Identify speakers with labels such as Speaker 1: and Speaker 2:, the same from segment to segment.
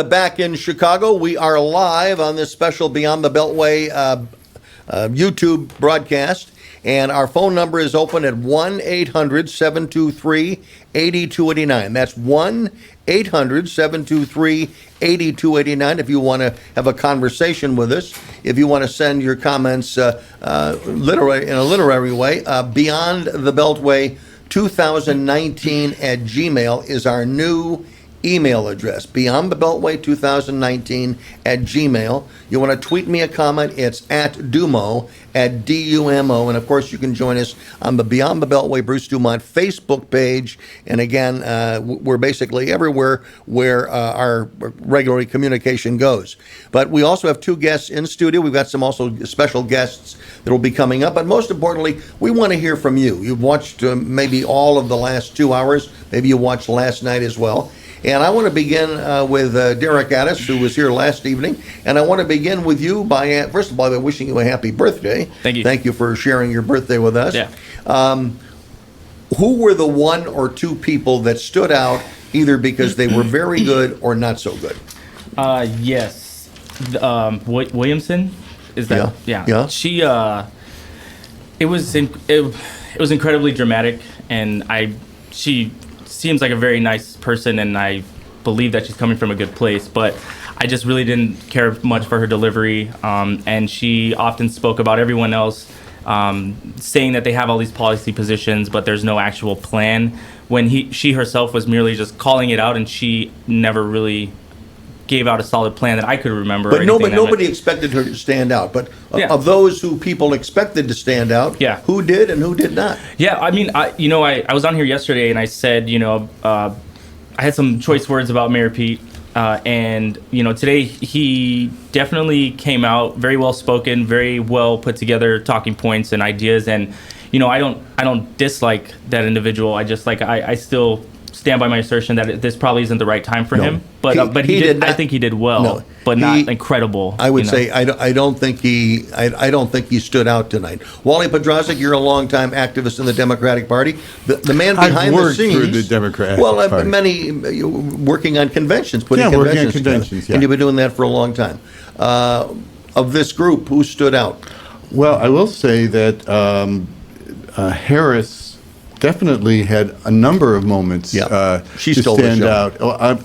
Speaker 1: Back in Chicago, we are live on this special Beyond the Beltway YouTube broadcast, and our phone number is open at 1-800-723-8289. That's 1-800-723-8289 if you want to have a conversation with us, if you want to send your comments literary in a literary way. Beyond the Beltway 2019 at Gmail is our new email address, Beyond the Beltway 2019 at Gmail. You want to tweet me a comment, it's at Dumo, at DUMO. And of course, you can join us on the Beyond the Beltway Bruce DuMont Facebook page. And again, we're basically everywhere where our regular communication goes. But we also have two guests in studio. We've got some also special guests that will be coming up. But most importantly, we want to hear from you. You've watched maybe all of the last 2 hours. Maybe you watched last night as well. And I want to begin with Derek Addis, who was here last evening. And I want to begin with you by, first of all, by wishing you a happy birthday.
Speaker 2: Thank you.
Speaker 1: Thank you for sharing your birthday with us.
Speaker 2: Yeah.
Speaker 1: Who were the one or two people that stood out, either because they were very good or not so good?
Speaker 2: Yes. Williamson? Is that?
Speaker 1: Yeah.
Speaker 2: She, it was incredibly dramatic, and she seems like a very nice person, and I believe that she's coming from a good place, but I just really didn't care much for her delivery, and she often spoke about everyone else, saying that they have all these policy positions, but there's no actual plan, when she herself was merely just calling it out, and she never really gave out a solid plan that I could remember.
Speaker 1: But nobody expected her to stand out. But of those who people expected to stand out, who did and who did not?
Speaker 2: Yeah, I mean, I was on here yesterday and I said, I had some choice words about Mayor Pete. And, today he definitely came out very well spoken, very well put together talking points and ideas. And, I don't dislike that individual. I just I still stand by my assertion that this probably isn't the right time for him, but he did. I think he did well, but not incredible.
Speaker 1: I would say I don't think he stood out tonight. Wally Podrazik, you're a longtime activist in the Democratic Party. The man behind the scenes.
Speaker 3: I've worked through the Democratic Party.
Speaker 1: Many working on conventions,
Speaker 3: working on conventions.
Speaker 1: And you've been doing that for a long time. Of this group, who stood out?
Speaker 3: Well, I will say that Harris definitely had a number of moments
Speaker 1: she
Speaker 3: to
Speaker 1: stole
Speaker 3: stand
Speaker 1: the show.
Speaker 3: out.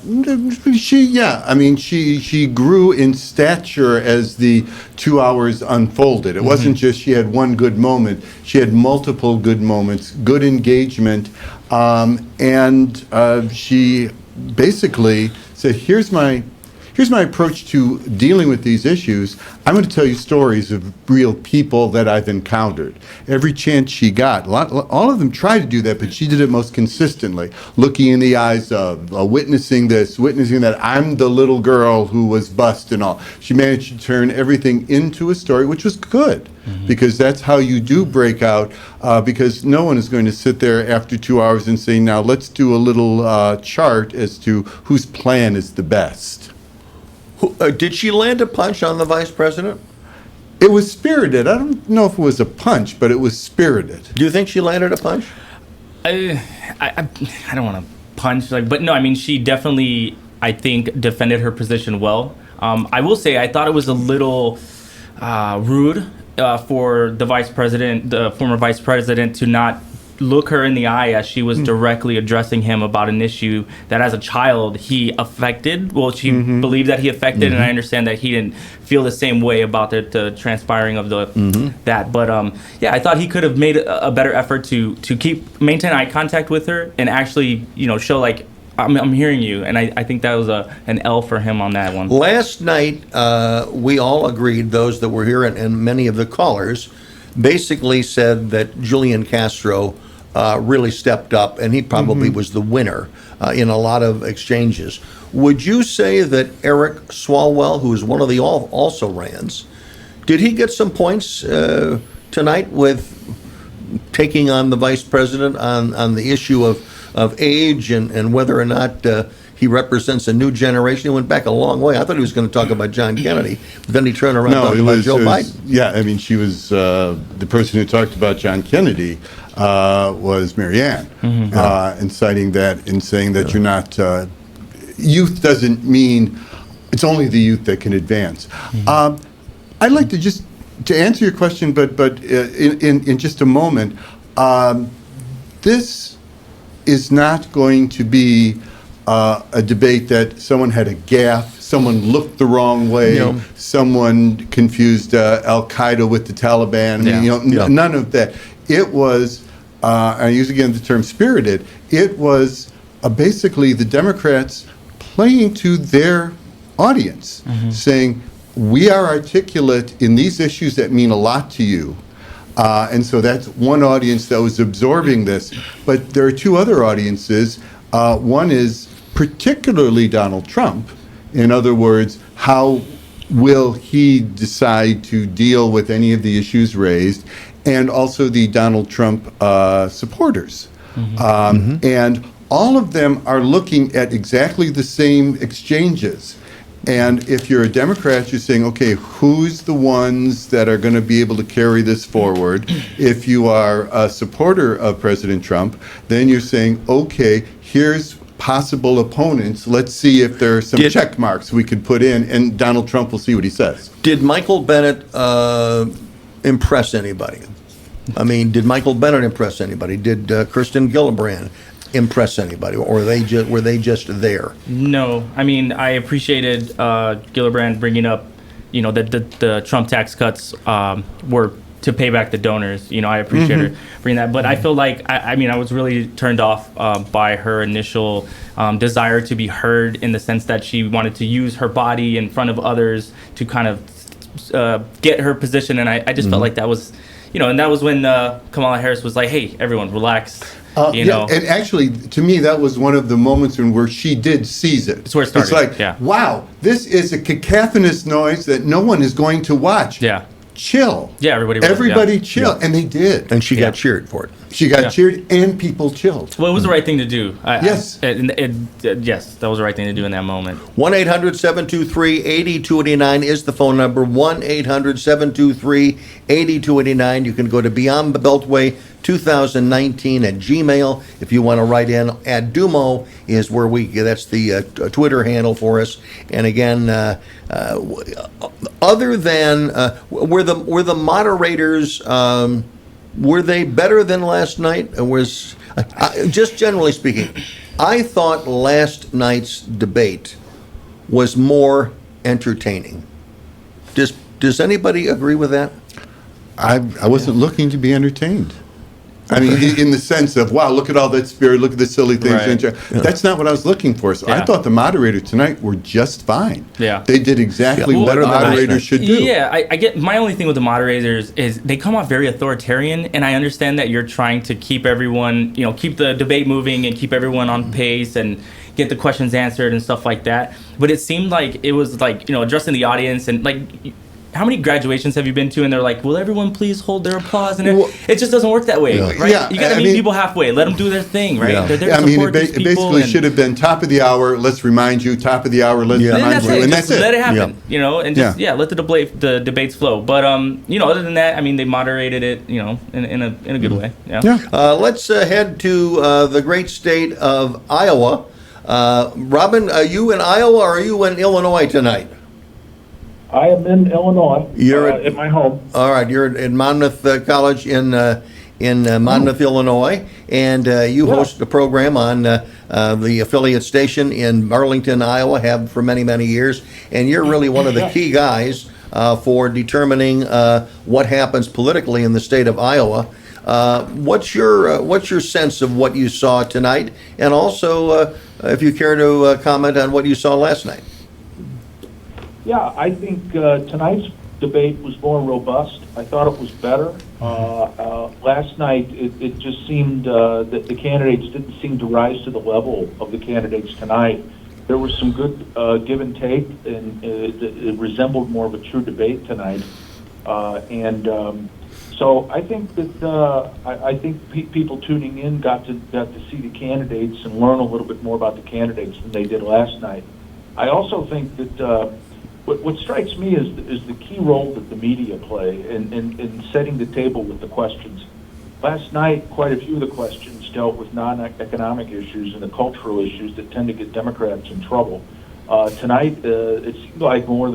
Speaker 3: She grew in stature as the 2 hours unfolded. It wasn't just she had one good moment. She had multiple good moments, good engagement, and she basically said, here's my approach to dealing with these issues. I'm going to tell you stories of real people that I've encountered. Every chance she got, all of them tried to do that, but she did it most consistently, looking in the eyes of, witnessing this, witnessing that. I'm the little girl who was bused and all. She managed to turn everything into a story, which was good, because that's how you do break out, because no one is going to sit there after 2 hours and say, now let's do a little chart as to whose plan is the best.
Speaker 1: Did she land a punch on the vice president?
Speaker 3: It was spirited. I don't know if it was a punch, but it was spirited.
Speaker 1: Do you think she landed a punch?
Speaker 2: I don't want to punch, but no, I mean, she definitely, I think, defended her position well. I will say I thought it was a little rude for the vice president, the former vice president, to not look her in the eye as she was directly addressing him about an issue that as a child he affected. Well, she believed that he affected, and I understand that he didn't feel the same way about the transpiring of that. But I thought he could have made a better effort to maintain eye contact with her and actually, show I'm hearing you, and I think that was an L for him on that one.
Speaker 1: Last night, we all agreed, those that were here and many of the callers, basically said that Julian Castro really stepped up, and he probably was the winner in a lot of exchanges. Would you say that Eric Swalwell, who is one of the also-rans, did he get some points tonight with taking on the vice president on the issue of age and whether or not he represents a new generation? He went back a long way. I thought he was going to talk about John Kennedy, but then he turned around and talked about Joe Biden.
Speaker 3: Yeah, I mean, she was the person who talked about John Kennedy was Marianne, inciting that and saying that you're not, youth doesn't mean it's only the youth that can advance. I'd like to answer your question, but in just a moment. This is not going to be a debate that someone had a gaffe, someone looked the wrong way,
Speaker 1: No.
Speaker 3: someone confused Al Qaeda with the Taliban. I mean,
Speaker 1: Yeah.
Speaker 3: none of that. It was, I use again the term spirited. It was basically the Democrats playing to their audience, saying, we are articulate in these issues that mean a lot to you. And so that's one audience that was absorbing this. But there are two other audiences. One is particularly Donald Trump. In other words, how will he decide to deal with any of the issues raised? And also the Donald Trump supporters. And all of them are looking at exactly the same exchanges. And if you're a Democrat, you're saying, okay, who's the ones that are going to be able to carry this forward? If you are a supporter of President Trump, then you're saying, okay, here's possible opponents. Let's see if there are some check marks we could put in, and Donald Trump will see what he says.
Speaker 1: Did Michael Bennett impress anybody? I mean, did Michael Bennett impress anybody? Did Kirsten Gillibrand impress anybody, or were they just there?
Speaker 2: No, I mean, I appreciated Gillibrand bringing up, the Trump tax cuts were to pay back the donors. I appreciate her bringing that. But I feel like, I was really turned off by her initial desire to be heard, in the sense that she wanted to use her body in front of others to kind of get her position. And I just felt like that was, and that was when Kamala Harris was like, hey, everyone, relax.
Speaker 3: Yeah, and actually, to me, that was one of the moments where she did seize it.
Speaker 2: It's where it started.
Speaker 3: It's like, wow, this is a cacophonous noise that no one is going to watch.
Speaker 2: Yeah.
Speaker 3: Chill.
Speaker 2: Yeah, everybody
Speaker 3: chill. And they did.
Speaker 1: And she got cheered for it.
Speaker 3: She got cheered, and people chilled.
Speaker 2: Well, it was the right thing to do.
Speaker 3: Yes.
Speaker 2: Yes, that was the right thing to do in that moment.
Speaker 1: 1-800-723-8289 is the phone number. 1-800-723-8289. You can go to Beyond the Beltway 2019 at Gmail. If you want to write in, at DuMont is where that's the Twitter handle for us. And again, other than were the moderators, were they better than last night? Just generally speaking, I thought last night's debate was more entertaining. Does anybody agree with that?
Speaker 3: I wasn't looking to be entertained. I mean, in the sense of, wow, look at all that spirit, look at the silly things.
Speaker 2: Right.
Speaker 3: That's not what I was looking for. So I thought the moderators tonight were just fine.
Speaker 2: Yeah.
Speaker 3: They did exactly what
Speaker 1: better than
Speaker 3: moderators should do.
Speaker 2: Yeah, I get, my only thing with the moderators is they come off very authoritarian, and I understand that you're trying to keep everyone, keep the debate moving and keep everyone on pace and get the questions answered and stuff like that. But it seemed like it was like, addressing the audience, and like, how many graduations have you been to and they're like, will everyone please hold their applause? And it just doesn't work that way, right?
Speaker 3: Yeah,
Speaker 2: You got to meet people halfway. Let them do their thing, right?
Speaker 1: Yeah.
Speaker 2: They're there to support these
Speaker 3: It
Speaker 2: people.
Speaker 3: basically should have been top of the hour, let's remind you, top of the hour, let's
Speaker 1: Yeah.
Speaker 3: remind
Speaker 2: That's
Speaker 3: you.
Speaker 2: it.
Speaker 3: And
Speaker 2: Just
Speaker 3: that's it.
Speaker 2: let it happen, and just let the debates flow. But other than that, I mean, they moderated it, in a good way. Yeah.
Speaker 1: Let's head to the great state of Iowa. Robin, are you in Iowa or are you in Illinois tonight?
Speaker 4: I am in Illinois.
Speaker 1: You're
Speaker 4: at my home.
Speaker 1: All right, you're at Monmouth College in Monmouth, Illinois, and you host a program on the affiliate station in Arlington, Iowa, have for many, many years, and you're really one of the key guys for determining what happens politically in the state of Iowa. What's your sense of what you saw tonight, and also if you care to comment on what you saw last night?
Speaker 4: Yeah, I think tonight's debate was more robust. I thought it was better. Last night, it just seemed that the candidates didn't seem to rise to the level of the candidates tonight. There was some good give and take, and it resembled more of a true debate tonight. So I think that people tuning in got to see the candidates and learn a little bit more about the candidates than they did last night. I also think that what strikes me is the key role that the media play in setting the table with the questions. Last night, quite a few of the questions dealt with non-economic issues and the cultural issues that tend to get Democrats in trouble. Tonight, it seemed like more of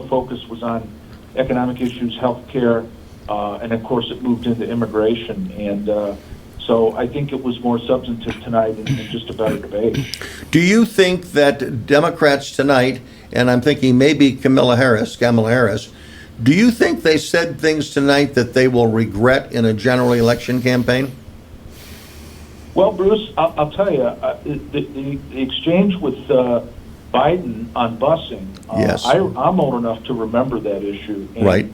Speaker 4: the focus was on economic issues, health care, and of course it moved into immigration. And so I think it was more substantive tonight and just a better debate.
Speaker 1: Do you think that Democrats tonight, and I'm thinking maybe Kamala Harris, do you think they said things tonight that they will regret in a general election campaign?
Speaker 4: Well, Bruce, I'll tell you, the exchange with Biden on busing,
Speaker 1: Yes.
Speaker 4: I'm old enough to remember that issue. And
Speaker 1: Right.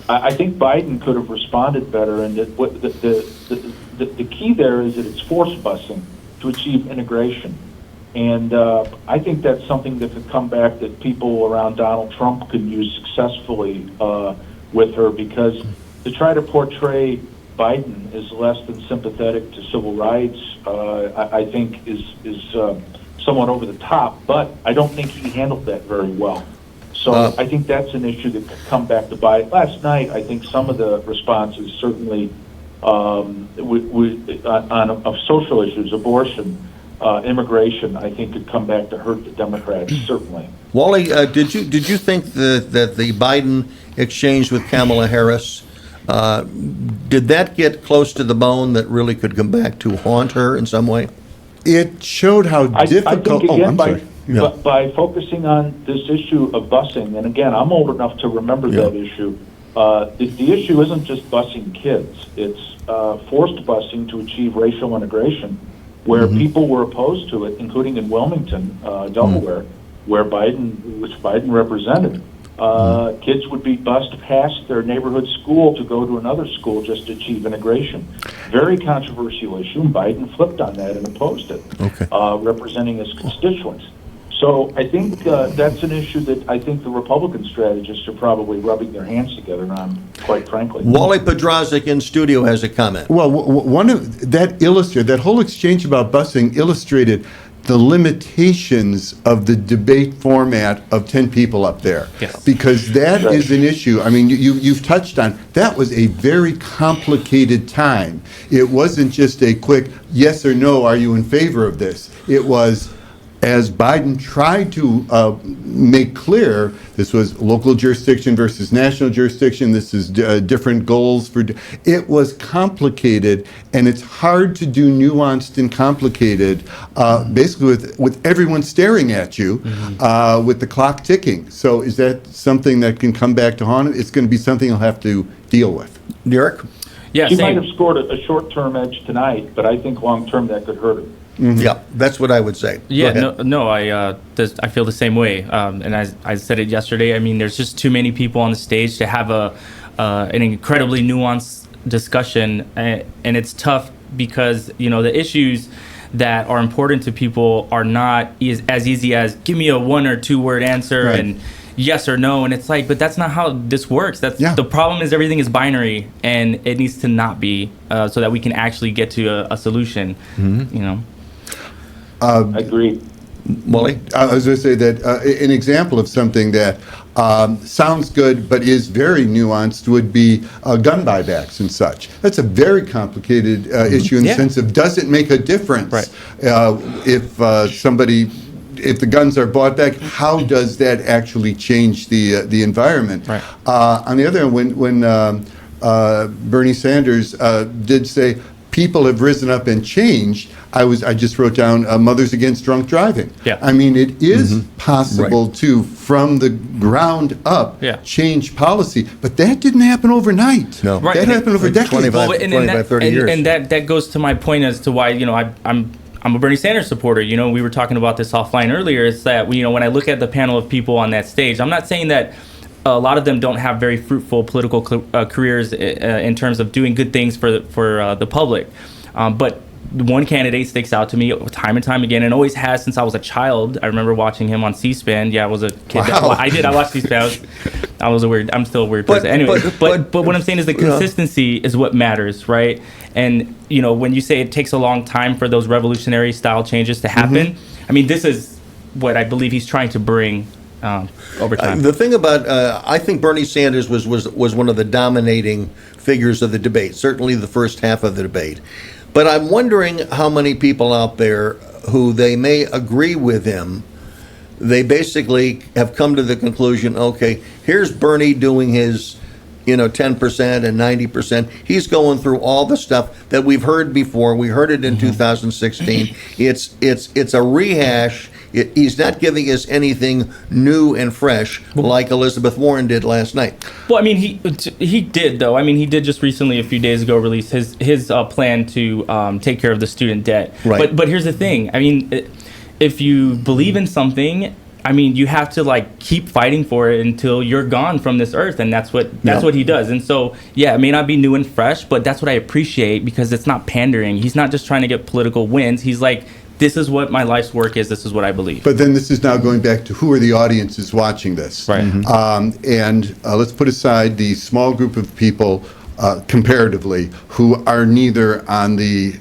Speaker 4: I think Biden could have responded better, and the key there is that it's forced busing to achieve integration. And I think that's something that could come back that people around Donald Trump could use successfully with her, because to try to portray Biden as less than sympathetic to civil rights, I think is somewhat over the top, but I don't think he handled that very well. So I think that's an issue that could come back to bite. Last night, I think some of the responses certainly of social issues, abortion, immigration, I think could come back to hurt the Democrats, certainly.
Speaker 1: Wally, did you think that the Biden exchange with Kamala Harris, did that get close to the bone that really could come back to haunt her in some way?
Speaker 3: It showed how
Speaker 4: I
Speaker 3: difficult.
Speaker 4: think, again,
Speaker 3: I'm sorry.
Speaker 1: Yeah.
Speaker 4: by focusing on this issue of busing, and again, I'm old enough to remember
Speaker 1: Yeah.
Speaker 4: that issue, the issue isn't just busing kids. It's forced busing to achieve racial integration, where people were opposed to it, including in Wilmington, Delaware, where Biden represented. Kids would be bused past their neighborhood school to go to another school just to achieve integration. Very controversial issue, and Biden flipped on that and opposed it,
Speaker 1: Okay.
Speaker 4: representing his constituents. So I think that's an issue that I think the Republican strategists are probably rubbing their hands together on, quite frankly.
Speaker 1: Wally Podrazik in studio has a comment.
Speaker 3: Well, one of that whole exchange about busing illustrated the limitations of the debate format of 10 people up there.
Speaker 2: Yes.
Speaker 3: Because that is an issue. I mean, you've touched on, that was a very complicated time. It wasn't just a quick yes or no, are you in favor of this? It was, as Biden tried to make clear, this was local jurisdiction versus national jurisdiction, this is different goals for, it was complicated, and it's hard to do nuanced and complicated, basically with everyone staring at you, with the clock ticking. So is that something that can come back to haunt him? It's going to be something he'll have to deal with.
Speaker 1: Derek?
Speaker 2: Yeah,
Speaker 4: He might
Speaker 2: same.
Speaker 4: have scored a short-term edge tonight, but I think long-term that could hurt him.
Speaker 1: Yeah, that's what I would say. Go
Speaker 2: Yeah,
Speaker 1: ahead.
Speaker 2: I feel the same way. And I said it yesterday. I mean, there's just too many people on the stage to have an incredibly nuanced discussion, and it's tough because the issues that are important to people are not as easy as give me a 1 or 2 word answer
Speaker 3: Right.
Speaker 2: and yes or no, and it's like, but that's not how this works.
Speaker 3: Yeah.
Speaker 2: The problem is everything is binary, and it needs to not be, so that we can actually get to a solution.
Speaker 4: I agree.
Speaker 1: Wally?
Speaker 3: I was going to say that an example of something that sounds good but is very nuanced would be gun buybacks and such. That's a very complicated issue in the
Speaker 2: Yeah.
Speaker 3: sense of, does it make a difference
Speaker 2: Right.
Speaker 3: if the guns are bought back? How does that actually change the environment?
Speaker 2: Right.
Speaker 3: On the other hand, when Bernie Sanders did say people have risen up and changed, I just wrote down Mothers Against Drunk Driving.
Speaker 2: Yeah.
Speaker 3: I mean, it is possible
Speaker 1: Right.
Speaker 3: to, from the ground up,
Speaker 2: Yeah.
Speaker 3: change policy, but that didn't happen overnight.
Speaker 1: No.
Speaker 2: Right.
Speaker 3: That happened over
Speaker 1: Like
Speaker 3: decades.
Speaker 1: 25
Speaker 2: Well, and
Speaker 1: 25, 30 years.
Speaker 2: And that goes to my point as to why I'm a Bernie Sanders supporter. We were talking about this offline earlier. It's that when I look at the panel of people on that stage, I'm not saying that a lot of them don't have very fruitful political careers in terms of doing good things for the public, but one candidate sticks out to me time and time again, and always has since I was a child. I remember watching him on C-SPAN. Yeah, I was a kid.
Speaker 3: Wow.
Speaker 2: I watched C-SPAN. I'm still a weird
Speaker 1: But-
Speaker 2: person. Anyway,
Speaker 1: but-
Speaker 2: but what I'm saying is the consistency is what matters, right? And when you say it takes a long time for those revolutionary style changes to happen, I mean, this is what I believe he's trying to bring over time.
Speaker 1: The thing about, I think Bernie Sanders was one of the dominating figures of the debate, certainly the first half of the debate. But I'm wondering how many people out there who they may agree with him they basically have come to the conclusion, okay, here's Bernie doing his, 10% and 90%. He's going through all the stuff that we've heard before. We heard it in 2016. It's a rehash. He's not giving us anything new and fresh like Elizabeth Warren did last night.
Speaker 2: Well, I mean, he did though. I mean, he did just recently, a few days ago, release his plan to take care of the student debt.
Speaker 1: Right.
Speaker 2: But here's the thing. I mean, if you believe in something, I mean, you have to keep fighting for it until you're gone from this earth, and that's what he does. And so, yeah, it may not be new and fresh, but that's what I appreciate, because it's not pandering. He's not just trying to get political wins. He's like, this is what my life's work is. This is what I believe.
Speaker 3: But then this is now going back to who are the audiences watching this.
Speaker 2: Right.
Speaker 3: And let's put aside the small group of people, comparatively, who are neither on the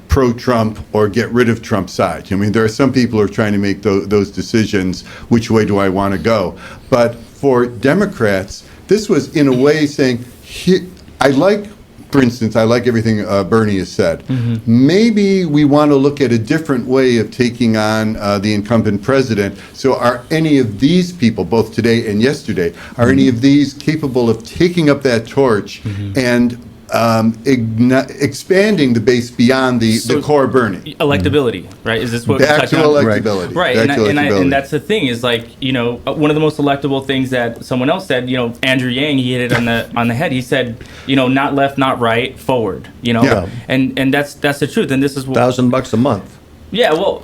Speaker 3: pro-Trump or get rid of Trump side. I mean, there are some people who are trying to make those decisions. Which way do I want to go? But for Democrats, this was in a way saying, for instance, I like everything Bernie has said. Maybe we want to look at a different way of taking on the incumbent president. So are any of these people, both today and yesterday, are any of these capable of taking up that torch and expanding the base beyond the core Bernie?
Speaker 2: Electability, right? Is this what
Speaker 3: Back
Speaker 2: we
Speaker 3: to
Speaker 2: touched on?
Speaker 3: electability.
Speaker 2: Right,
Speaker 3: Back to electability.
Speaker 2: and that's the thing is one of the most electable things that someone else said. Andrew Yang, he hit it on the head. He said, not left, not right, forward.
Speaker 3: Yeah.
Speaker 2: And that's the truth. And this is what
Speaker 1: $1,000 a month.
Speaker 2: Yeah, well,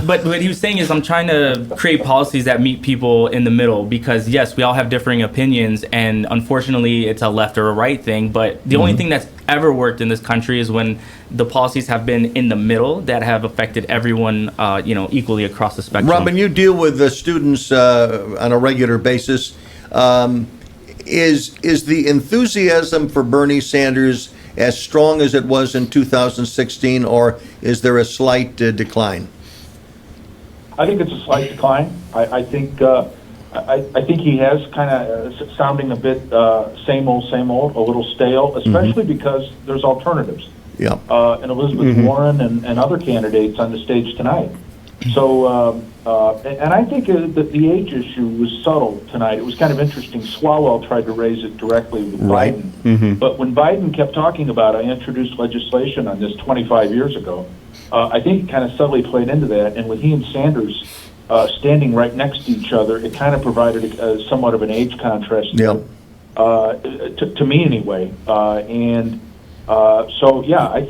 Speaker 2: but what he was saying is I'm trying to create policies that meet people in the middle, because yes, we all have differing opinions, and unfortunately it's a left or a right thing, but the only thing that's ever worked in this country is when the policies have been in the middle that have affected everyone, equally across the spectrum.
Speaker 1: Robin, you deal with the students on a regular basis. Is the enthusiasm for Bernie Sanders as strong as it was in 2016, or is there a slight decline?
Speaker 4: I think it's a slight decline. I think he has kind of sounding a bit same old, a little stale, especially because there's alternatives.
Speaker 1: Yeah.
Speaker 4: And Elizabeth Warren and other candidates on the stage tonight. So, and I think that the age issue was subtle tonight. It was kind of interesting. Swalwell tried to raise it directly with Biden. But when Biden kept talking about, I introduced legislation on this 25 years ago, I think it kind of subtly played into that. And with he and Sanders standing right next to each other, it kind of provided somewhat of an age contrast to me anyway. So, yeah, I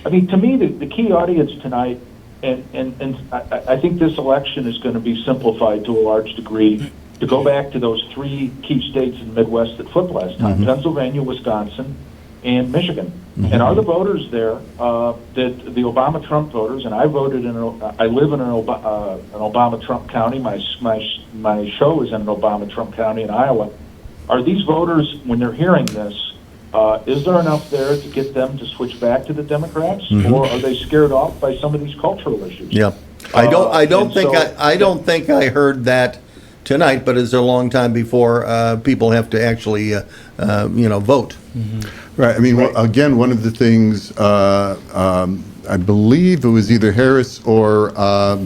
Speaker 4: mean, to me, the key audience tonight, and I think this election is going to be simplified to a large degree to go back to those three key states in the Midwest that flipped last time, Pennsylvania, Wisconsin, and Michigan. And are the voters there, that the Obama-Trump voters, and I live in an Obama-Trump county, my show is in an Obama-Trump county in Iowa. Are these voters, when they're hearing this, is there enough there to get them to switch back to the Democrats, or are they scared off by some of these cultural issues?
Speaker 1: Yeah, I don't think I heard that tonight, but it's a long time before people have to actually vote.
Speaker 3: Right. I mean, again, one of the things I believe it was either Harris or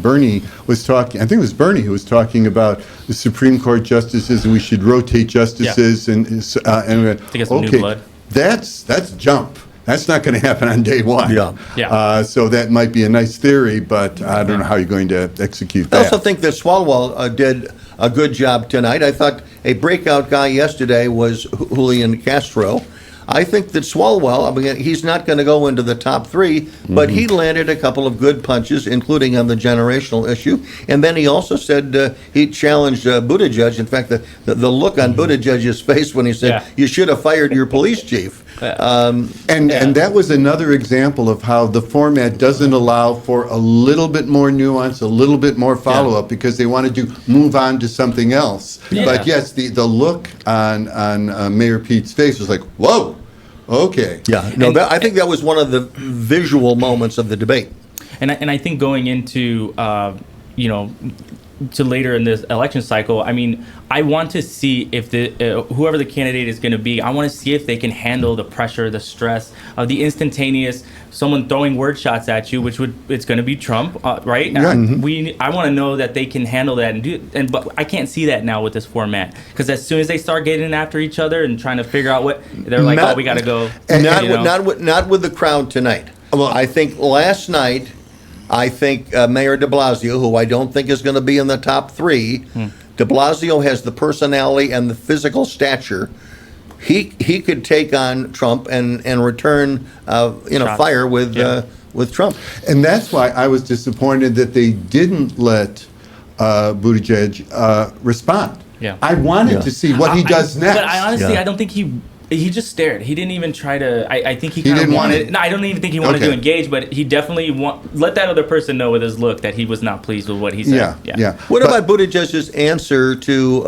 Speaker 3: Bernie was talking. I think it was Bernie who was talking about the Supreme Court justices, and we should rotate justices. And
Speaker 2: to get some new blood.
Speaker 3: That's jump. That's not going to happen on day one.
Speaker 2: Yeah.
Speaker 3: So that might be a nice theory, but I don't know how you're going to execute that.
Speaker 1: I also think that Swalwell did a good job tonight. I thought a breakout guy yesterday was Julian Castro. I think that Swalwell, I mean, he's not going to go into the top three, but he landed a couple of good punches, including on the generational issue. And then he also said he challenged Buttigieg. In fact, the look on Buttigieg's face when he said, you should have fired your police chief.
Speaker 3: And that was another example of how the format doesn't allow for a little bit more nuance, a little bit more follow-up, because they wanted to move on to something else.
Speaker 2: Yeah.
Speaker 3: But yes, the look on Mayor Pete's face was like, whoa, okay.
Speaker 1: Yeah, no, I think that was one of the visual moments of the debate.
Speaker 2: And I think going into to later in this election cycle, I mean, I want to see if whoever the candidate is going to be, I want to see if they can handle the pressure, the stress of the instantaneous, someone throwing word shots at you, it's going to be Trump, right?
Speaker 3: Yeah.
Speaker 2: I want to know that they can handle that but I can't see that now with this format, because as soon as they start getting after each other and trying to figure out they're like, we got to go.
Speaker 1: Not with the crowd tonight.
Speaker 3: Well,
Speaker 1: I think last night, Mayor de Blasio, who I don't think is going to be in the top three, de Blasio has the personality and the physical stature. He could take on Trump and return fire with Trump.
Speaker 3: And that's why I was disappointed that they didn't let Buttigieg respond.
Speaker 2: Yeah.
Speaker 3: I wanted to see what he does next.
Speaker 2: But I honestly, I don't think he just stared. He didn't even try to. I think he kind of wanted. No, I don't even think he wanted to engage. But he definitely let that other person know with his look that he was not pleased with what he said.
Speaker 3: Yeah.
Speaker 1: What about Buttigieg's answer to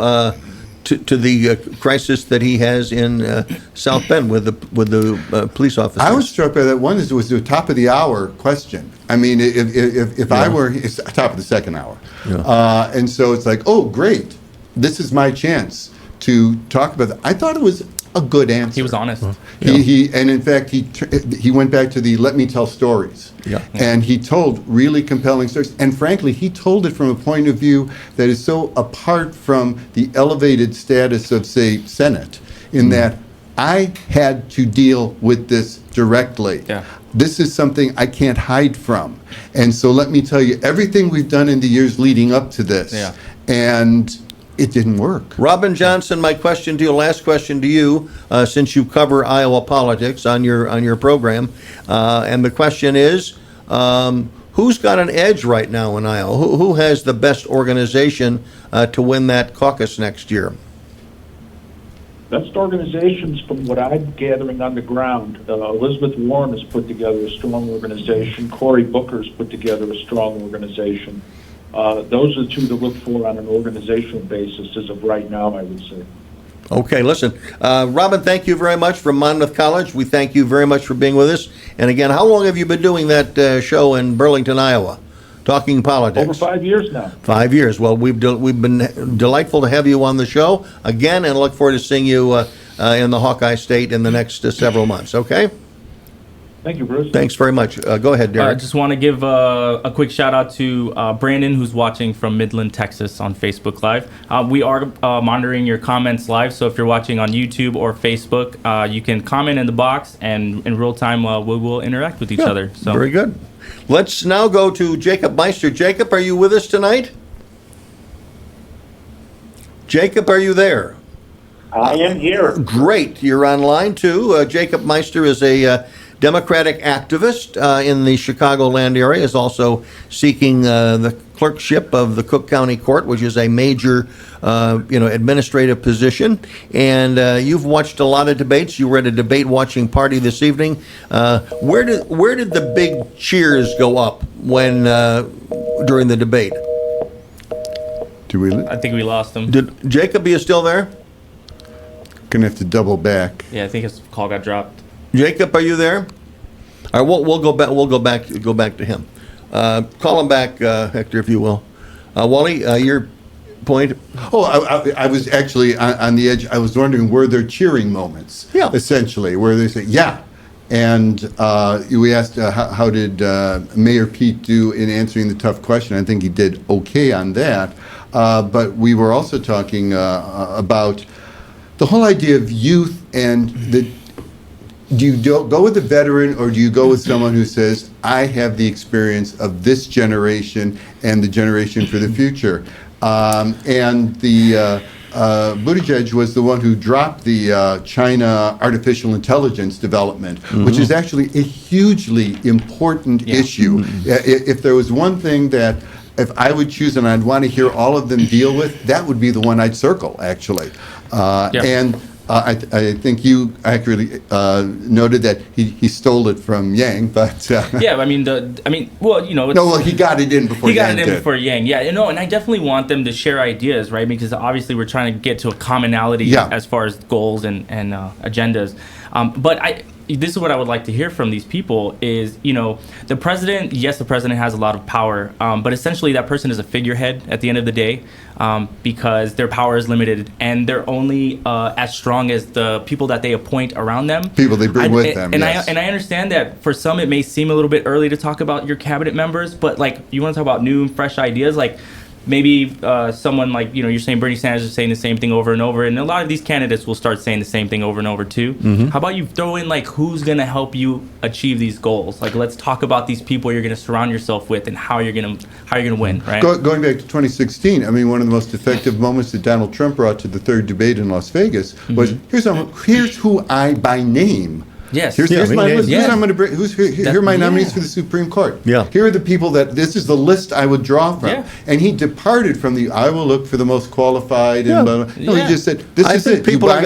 Speaker 1: the crisis that he has in South Bend with the police officers?
Speaker 3: I was struck by that one. It was the top of the hour question. I mean, if I were, it's top of the second hour, and so it's like, oh, great, this is my chance to talk about that. I thought it was a good answer.
Speaker 2: He was honest.
Speaker 3: And in fact, he went back to the let me tell stories.
Speaker 1: Yeah.
Speaker 3: And he told really compelling stories. And frankly, he told it from a point of view that is so apart from the elevated status of, say, Senate, in that I had to deal with this directly.
Speaker 2: Yeah.
Speaker 3: This is something I can't hide from. And so let me tell you everything we've done in the years leading up to this.
Speaker 2: Yeah.
Speaker 3: And it didn't work.
Speaker 1: Robin Johnson, last question to you, since you cover Iowa politics on your program, and the question is, who's got an edge right now in Iowa? Who has the best organization to win that caucus next year?
Speaker 4: Best organizations, from what I'm gathering on the ground, Elizabeth Warren has put together a strong organization. Cory Booker's put together a strong organization. Those are the two to look for on an organizational basis as of right now, I would say.
Speaker 1: Okay, listen. Robin, thank you very much from Monmouth College. We thank you very much for being with us. And again, how long have you been doing that show in Burlington, Iowa, talking politics?
Speaker 4: Over 5 years now.
Speaker 1: 5 years. Well, we've been delightful to have you on the show again, and look forward to seeing you in the Hawkeye State in the next several months, okay?
Speaker 4: Thank you, Bruce.
Speaker 1: Thanks very much. Go ahead, Derek.
Speaker 2: I just want to give a quick shout out to Brandon, who's watching from Midland, Texas on Facebook Live. We are monitoring your comments live, so if you're watching on YouTube or Facebook, you can comment in the box, and in real time we will interact with each other. So
Speaker 1: very good. Let's now go to Jacob Meister. Jacob, are you with us tonight? Jacob, are you there?
Speaker 5: I am here.
Speaker 1: Great. You're online, too. Jacob Meister is a Democratic activist in the Chicagoland area, is also seeking the clerkship of the Cook County Court, which is a major, administrative position. And you've watched a lot of debates. You were at a debate watching party this evening. Where did the big cheers go up when during the debate?
Speaker 2: I think we lost him.
Speaker 1: Jacob, are you still there?
Speaker 3: Gonna have to double back.
Speaker 2: Yeah, I think his call got dropped.
Speaker 1: Jacob, are you there? All right, we'll go back. We'll go back to him. Call him back, Hector, if you will. Wally, your point.
Speaker 3: Oh, I was actually on the edge. I was wondering, were there cheering moments?
Speaker 1: Yeah.
Speaker 3: Essentially, where they say, yeah. And we asked, how did Mayor Pete do in answering the tough question? I think he did okay on that. But we were also talking about the whole idea of youth and do you go with a veteran, or do you go with someone who says, I have the experience of this generation and the generation for the future? And the Buttigieg was the one who dropped the China artificial intelligence development, which is actually a hugely important issue. If there was one thing that, if I would choose and I'd want to hear all of them deal with, that would be the one I'd circle, actually. And I think you accurately noted that he stole it from Yang, but
Speaker 2: yeah, I mean, well, you know,
Speaker 3: no, well, he got it in before Yang did.
Speaker 2: Before Yang, yeah, you know, and I definitely want them to share ideas, right? Because obviously we're trying to get to a commonality as far as goals and agendas. But this is what I would like to hear from these people is, the president, yes, the president has a lot of power, but essentially that person is a figurehead at the end of the day, because their power is limited and they're only as strong as the people that they appoint around them.
Speaker 3: People they bring with them,
Speaker 2: and
Speaker 3: yes.
Speaker 2: I understand that for some it may seem a little bit early to talk about your cabinet members, but like you want to talk about new and fresh ideas, like maybe someone like, you're saying Bernie Sanders is saying the same thing over and over, and a lot of these candidates will start saying the same thing over and over too. How about you throw in like who's going to help you achieve these goals? Like, let's talk about these people you're going to surround yourself with and how you're going to win, right?
Speaker 3: Going back to 2016, I mean, one of the most effective moments that Donald Trump brought to the third debate in Las Vegas was, here's who I, by name,
Speaker 2: Yes.
Speaker 3: Here's my list.
Speaker 2: Yeah.
Speaker 3: Here are my nominees for the Supreme Court.
Speaker 1: Yeah.
Speaker 3: Here are the people this is the list I would draw from.
Speaker 2: Yeah.
Speaker 3: And he departed from I will look for the most qualified and blah, blah. No,
Speaker 2: Yeah.
Speaker 3: he just said, this
Speaker 1: I
Speaker 3: is
Speaker 1: think
Speaker 3: it.
Speaker 1: people are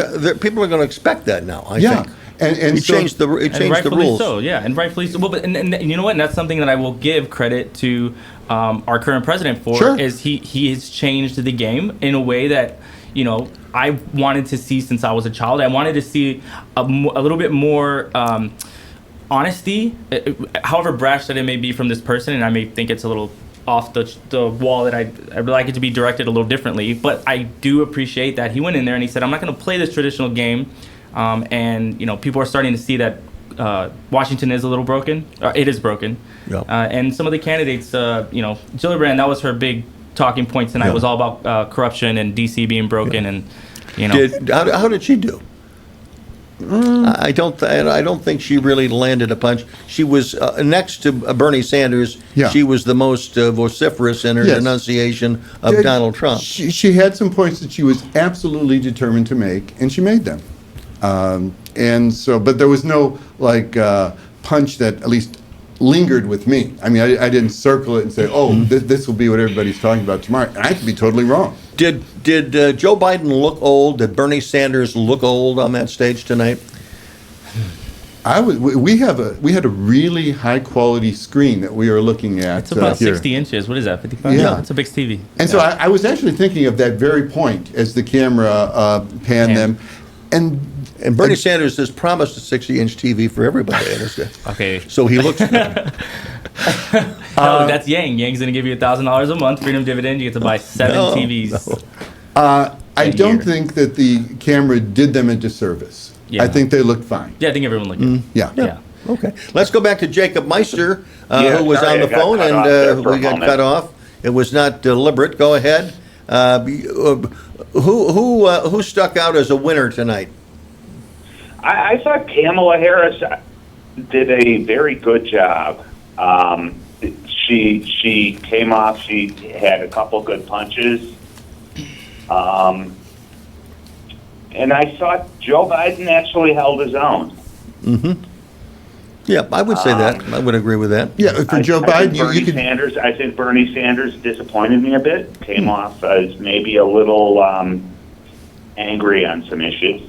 Speaker 1: going to expect that now. I think.
Speaker 3: And
Speaker 1: He
Speaker 3: so,
Speaker 1: changed the
Speaker 2: And rightfully
Speaker 1: rules.
Speaker 2: so, yeah, and rightfully so. Well, but and you know what? And that's something that I will give credit to our current president for.
Speaker 3: Sure.
Speaker 2: Is he has changed the game in a way that I wanted to see since I was a child. I wanted to see a little bit more honesty, however brash that it may be from this person, and I may think it's a little off the wall, that I'd like it to be directed a little differently. But I do appreciate that he went in there and he said, I'm not going to play this traditional game. And people are starting to see that Washington is a little broken. It is broken.
Speaker 1: Yeah.
Speaker 2: And some of the candidates, Gillibrand, that was her big talking point tonight.
Speaker 1: Yeah.
Speaker 2: Was all about corruption and DC being broken, and
Speaker 1: How did she do? I don't think she really landed a punch. She was next to Bernie Sanders.
Speaker 3: Yeah.
Speaker 1: She was the most vociferous in her
Speaker 3: Yes.
Speaker 1: denunciation of Donald Trump.
Speaker 3: She had some points that she was absolutely determined to make, and she made them. But there was no punch that at least lingered with me. I mean, I didn't circle it and say, this will be what everybody's talking about tomorrow. And I could be totally wrong.
Speaker 1: Did Joe Biden look old? Did Bernie Sanders look old on that stage tonight?
Speaker 3: We had a really high quality screen that we are looking at.
Speaker 2: it's about
Speaker 3: here.
Speaker 2: 60 inches. What is that? 55?
Speaker 3: Yeah.
Speaker 2: It's a big TV.
Speaker 3: And so I was actually thinking of that very point as the camera panned them.
Speaker 1: And Bernie Sanders has promised a 60-inch TV for everybody.
Speaker 2: Okay.
Speaker 1: So he looks.
Speaker 2: No, that's Yang. Yang's going to give you $1,000 a month, freedom dividend. You get to buy 7 TVs.
Speaker 3: I don't
Speaker 2: year.
Speaker 3: think that the camera did them a disservice.
Speaker 2: Yeah.
Speaker 3: I think they looked fine.
Speaker 2: Yeah, I think everyone looked good.
Speaker 3: Yeah.
Speaker 1: Okay. Let's go back to Jacob Meister,
Speaker 5: Yeah,
Speaker 1: who was
Speaker 5: sorry,
Speaker 1: on the
Speaker 5: I got
Speaker 1: phone,
Speaker 5: cut off there
Speaker 1: and
Speaker 5: for a
Speaker 1: we got
Speaker 5: moment.
Speaker 1: cut off. It was not deliberate. Go ahead. Who stuck out as a winner tonight?
Speaker 5: I thought Kamala Harris did a very good job. She came off. She had a couple good punches, and I thought Joe Biden actually held his own.
Speaker 1: Yeah, I would say that. I would agree with that.
Speaker 3: Yeah, for Joe
Speaker 5: I
Speaker 3: Biden,
Speaker 5: think
Speaker 3: you could.
Speaker 5: Sanders. I think Bernie Sanders disappointed me a bit. Came off as maybe a little angry on some issues.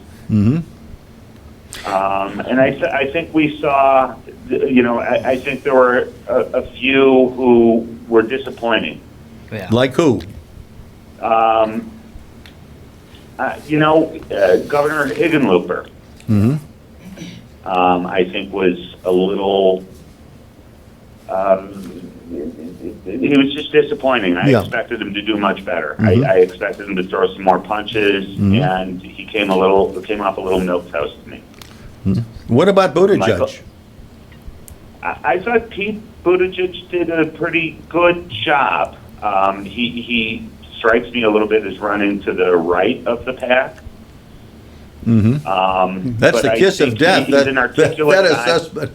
Speaker 5: And I think we saw, I think there were a few who were disappointing.
Speaker 2: Yeah.
Speaker 1: Like who?
Speaker 5: Governor Hickenlooper, I think was a little, he was just disappointing. I expected him to do much better. I expected him to throw some more punches, and he came off a little milquetoast to me.
Speaker 1: What about Buttigieg?
Speaker 5: Michael? I thought Pete Buttigieg did a pretty good job. He strikes me a little bit as running to the right of the pack.
Speaker 1: That's the kiss of death.
Speaker 5: He's an articulate
Speaker 1: that
Speaker 5: guy.
Speaker 1: assessment.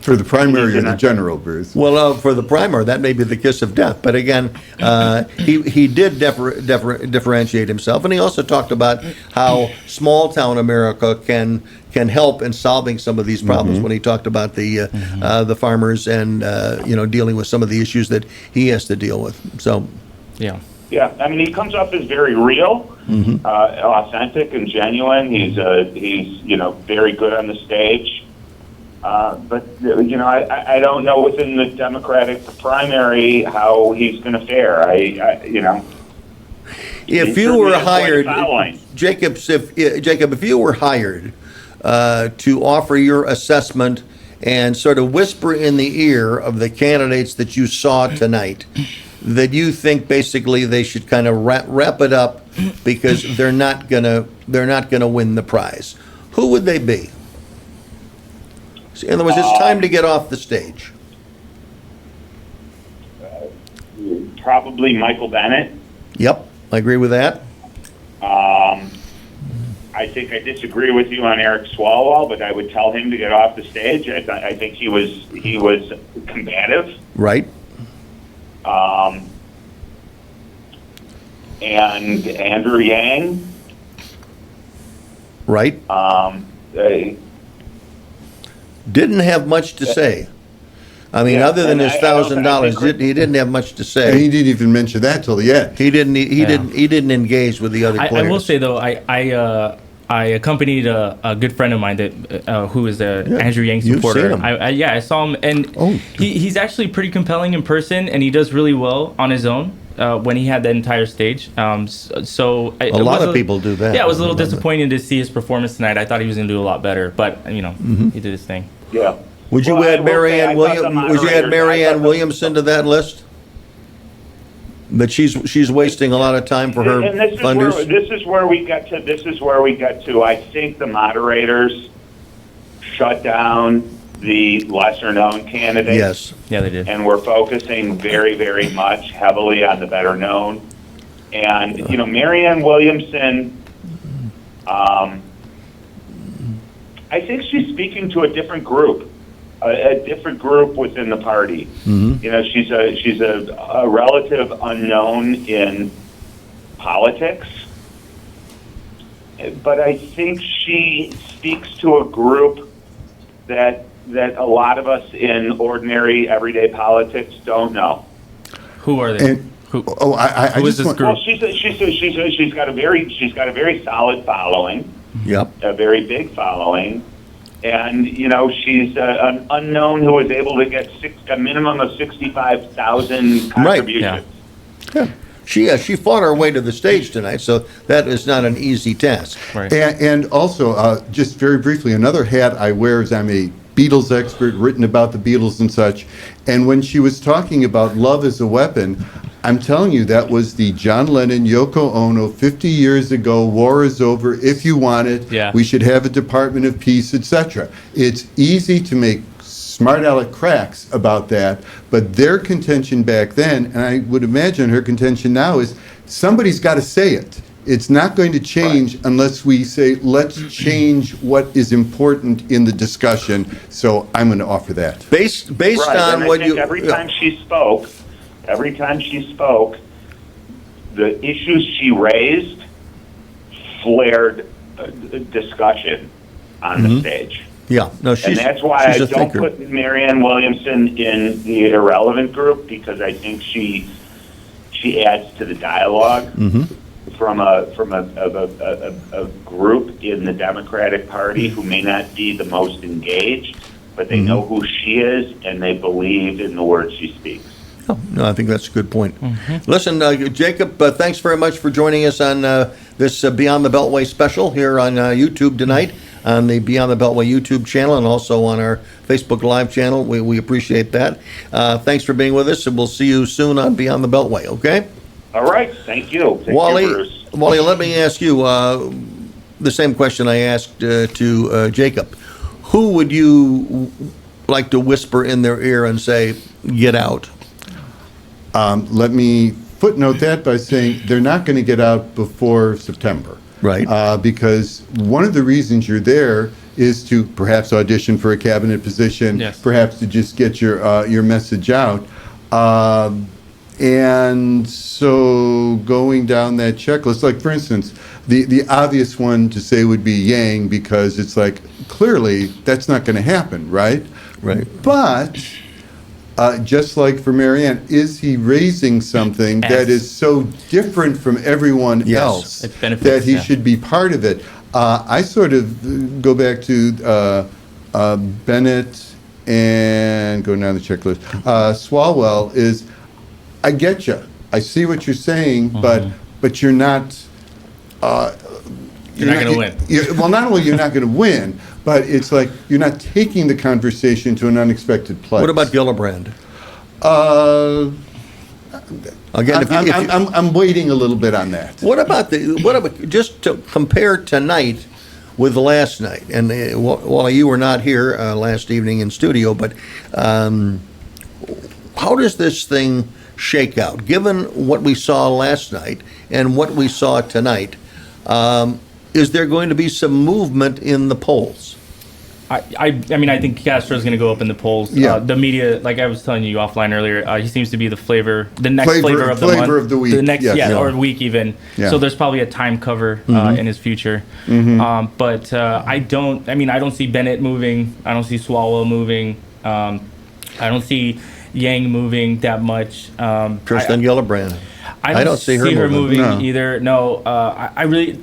Speaker 3: For the primary or the general, Bruce?
Speaker 1: Well, for the primary, that may be the kiss of death. But again, he did differentiate himself, and he also talked about how small town America can help in solving some of these problems. When he talked about the farmers and dealing with some of the issues that he has to deal with. So,
Speaker 2: Yeah.
Speaker 5: Yeah, I mean, he comes off as very real, authentic, and genuine. He's very good on the stage. But I don't know within the Democratic primary how he's going to fare.
Speaker 1: if you were hired, Jacob, if you were hired to offer your assessment and sort of whisper in the ear of the candidates that you saw tonight, that you think basically they should kind of wrap it up because they're not gonna win the prize, who would they be? In other words, it's time to get off the stage.
Speaker 5: Probably Michael Bennett.
Speaker 1: Yep, I agree with that.
Speaker 5: I think I disagree with you on Eric Swalwell, but I would tell him to get off the stage. I think he was combative.
Speaker 1: Right.
Speaker 5: And Andrew Yang.
Speaker 1: Right. Didn't have much to say. I mean,
Speaker 5: Yeah,
Speaker 1: other than
Speaker 5: and
Speaker 1: his
Speaker 5: I don't
Speaker 1: $1,000,
Speaker 5: think-
Speaker 1: he didn't have much to
Speaker 3: And
Speaker 1: say.
Speaker 3: he didn't even mention that till the end.
Speaker 1: He didn't engage with the other
Speaker 2: I
Speaker 1: players.
Speaker 2: will say though, I accompanied a good friend of mine that who is a Andrew Yang
Speaker 1: you've
Speaker 2: supporter.
Speaker 1: seen him.
Speaker 2: I saw him, and
Speaker 1: Oh.
Speaker 2: he's actually pretty compelling in person, and he does really well on his own when he had the entire stage. So
Speaker 1: A lot of people do that.
Speaker 2: Yeah, it was a little
Speaker 1: Remember.
Speaker 2: disappointing to see his performance tonight. I thought he was going to do a lot better, but he did his thing.
Speaker 5: Yeah.
Speaker 1: Would you
Speaker 5: Well, I
Speaker 1: add
Speaker 5: will say,
Speaker 1: Marianne
Speaker 5: I thought the
Speaker 1: Williams? Would you add
Speaker 5: moderators-
Speaker 1: Marianne
Speaker 5: I thought the-
Speaker 1: Williamson to that list? That she's wasting a lot of time for her
Speaker 5: And this is where we get to. I think the moderators shut down the lesser known candidates.
Speaker 1: Yes.
Speaker 2: Yeah, they did.
Speaker 5: And we're focusing very, very much heavily on the better known. And, Marianne Williamson, I think she's speaking to a different group, within the party. She's a relative unknown in politics, but I think she speaks to a group that a lot of us in ordinary everyday politics don't know.
Speaker 2: Who are they?
Speaker 3: And
Speaker 2: Who?
Speaker 3: I
Speaker 2: Who is
Speaker 3: just
Speaker 2: this
Speaker 3: want,
Speaker 2: group?
Speaker 5: Well, she's got a very solid following.
Speaker 1: Yep.
Speaker 5: A very big following, and she's an unknown who was able to get a minimum of 65,000 contributions.
Speaker 2: Yeah.
Speaker 1: Yeah. She fought her way to the stage tonight, so that is not an easy task.
Speaker 2: Right.
Speaker 3: and also, just very briefly, another hat I wear is I'm a Beatles expert, written about the Beatles and such. And when she was talking about love as a weapon, I'm telling you, that was the John Lennon, Yoko Ono, 50 years ago, war is over, if you want it,
Speaker 2: Yeah.
Speaker 3: we should have a Department of Peace, etc. It's easy to make smart aleck cracks about that, but their contention back then, and I would imagine her contention now, is somebody's got to say it. It's not going to change unless we say, let's change what is important in the discussion. So I'm going to offer that.
Speaker 1: Based
Speaker 5: Right,
Speaker 1: on
Speaker 5: and
Speaker 1: what
Speaker 5: I think
Speaker 1: you
Speaker 5: every time she spoke, the issues she raised flared discussion on the stage.
Speaker 1: yeah, no,
Speaker 5: And
Speaker 1: she's
Speaker 5: that's why I
Speaker 1: she's a
Speaker 5: don't
Speaker 1: thinker.
Speaker 5: put Marianne Williamson in the irrelevant group, because I think she adds to the dialogue from a group in the Democratic Party who may not be the most engaged, but they know who she is and they believe in the words she speaks.
Speaker 1: Oh, no, I think that's a good point. Listen, Jacob, thanks very much for joining us on this Beyond the Beltway special here on YouTube tonight, on the Beyond the Beltway YouTube channel, and also on our Facebook Live channel. We appreciate that. Thanks for being with us, and we'll see you soon on Beyond the Beltway, okay?
Speaker 5: All right, thank you. Thank you,
Speaker 1: Wally,
Speaker 5: Bruce.
Speaker 1: let me ask you the same question I asked to Jacob. Who would you like to whisper in their ear and say, get out?
Speaker 3: Let me footnote that by saying they're not going to get out before September.
Speaker 1: Right.
Speaker 3: Because one of the reasons you're there is to perhaps audition for a cabinet position,
Speaker 2: Yes.
Speaker 3: perhaps to just get your message out. And so going down that checklist, like for instance, the obvious one to say would be Yang, because it's like, clearly that's not going to happen, right?
Speaker 1: Right.
Speaker 3: But just like for Marianne, is he raising something that
Speaker 2: Yes.
Speaker 3: is so different from everyone
Speaker 1: Yes.
Speaker 3: else
Speaker 2: It benefits,
Speaker 3: that he
Speaker 2: yeah.
Speaker 3: should be part of it? I sort of go back to Bennett and go down the checklist. Swalwell is, I get you. I see what you're saying, but you're not.
Speaker 2: you're not going to win.
Speaker 3: Well, not only you're not going to win, but it's like you're not taking the conversation to an unexpected place.
Speaker 1: What about Gillibrand? Again,
Speaker 3: I'm waiting a little bit on that.
Speaker 1: what about just to compare tonight with last night? And while you were not here last evening in studio, but how does this thing shake out? Given what we saw last night and what we saw tonight, is there going to be some movement in the polls?
Speaker 2: I mean, I think Castro's going to go up in the polls.
Speaker 3: Yeah.
Speaker 2: The media, like I was telling you offline earlier, he seems to be the next flavor of the month.
Speaker 3: Flavor of the week.
Speaker 2: The next,
Speaker 3: yes.
Speaker 2: or week even.
Speaker 3: Yeah.
Speaker 2: So there's probably a time cover in his future. But I don't see Bennett moving. I don't see Swalwell moving. I don't see Yang moving that much.
Speaker 1: Kirsten Gillibrand.
Speaker 2: I don't see her moving
Speaker 3: No.
Speaker 2: either. No, I really.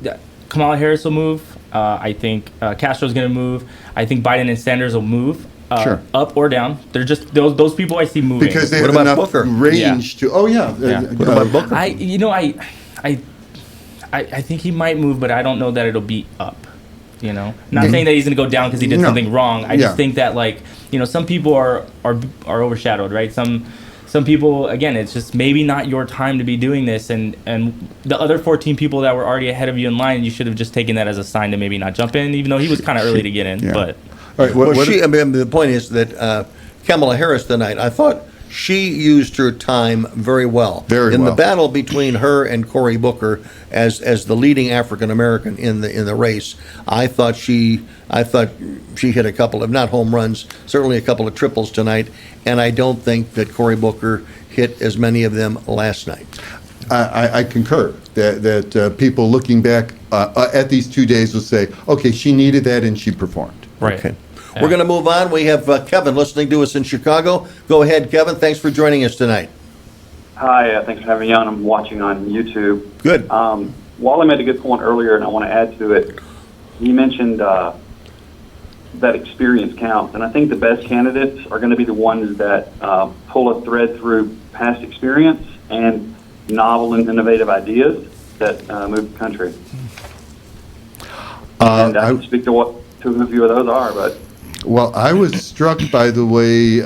Speaker 2: Kamala Harris will move. I think Castro's going to move. I think Biden and Sanders will move
Speaker 3: Sure.
Speaker 2: up or down. They're just those people I see moving.
Speaker 3: Because they
Speaker 1: What
Speaker 3: have
Speaker 1: about
Speaker 3: enough
Speaker 1: Booker?
Speaker 3: range to. Oh yeah.
Speaker 2: Yeah.
Speaker 1: What about Booker?
Speaker 2: I think he might move, but I don't know that it'll be up. Not saying that he's going to go down because he did
Speaker 3: No.
Speaker 2: something wrong. I
Speaker 3: Yeah.
Speaker 2: just think that some people are overshadowed, right? Some people, again, it's just maybe not your time to be doing this, and the other 14 people that were already ahead of you in line, you should have just taken that as a sign to maybe not jump in, even though he was kind of early to get in.
Speaker 3: Yeah.
Speaker 2: But
Speaker 3: All right. What,
Speaker 1: I mean, the point is that Kamala Harris tonight, I thought she used her time very well.
Speaker 3: Very
Speaker 1: in
Speaker 3: well.
Speaker 1: the battle between her and Cory Booker as the leading African American in the race. I thought she hit a couple of, not home runs, certainly a couple of triples tonight, and I don't think that Cory Booker hit as many of them last night.
Speaker 3: I concur that people looking back at these 2 days will say, okay, she needed that and she performed.
Speaker 2: right.
Speaker 1: Okay. We're going to move on. We have Kevin listening to us in Chicago. Go ahead, Kevin. Thanks for joining us tonight.
Speaker 6: Hi, thanks for having me on. I'm watching on YouTube.
Speaker 1: Good.
Speaker 6: Wally made a good point earlier, and I want to add to it. He mentioned that experience counts, and I think the best candidates are going to be the ones that pull a thread through past experience and novel and innovative ideas that move the country. And I can speak to what two of you of those are, but
Speaker 3: Well, I was struck by the way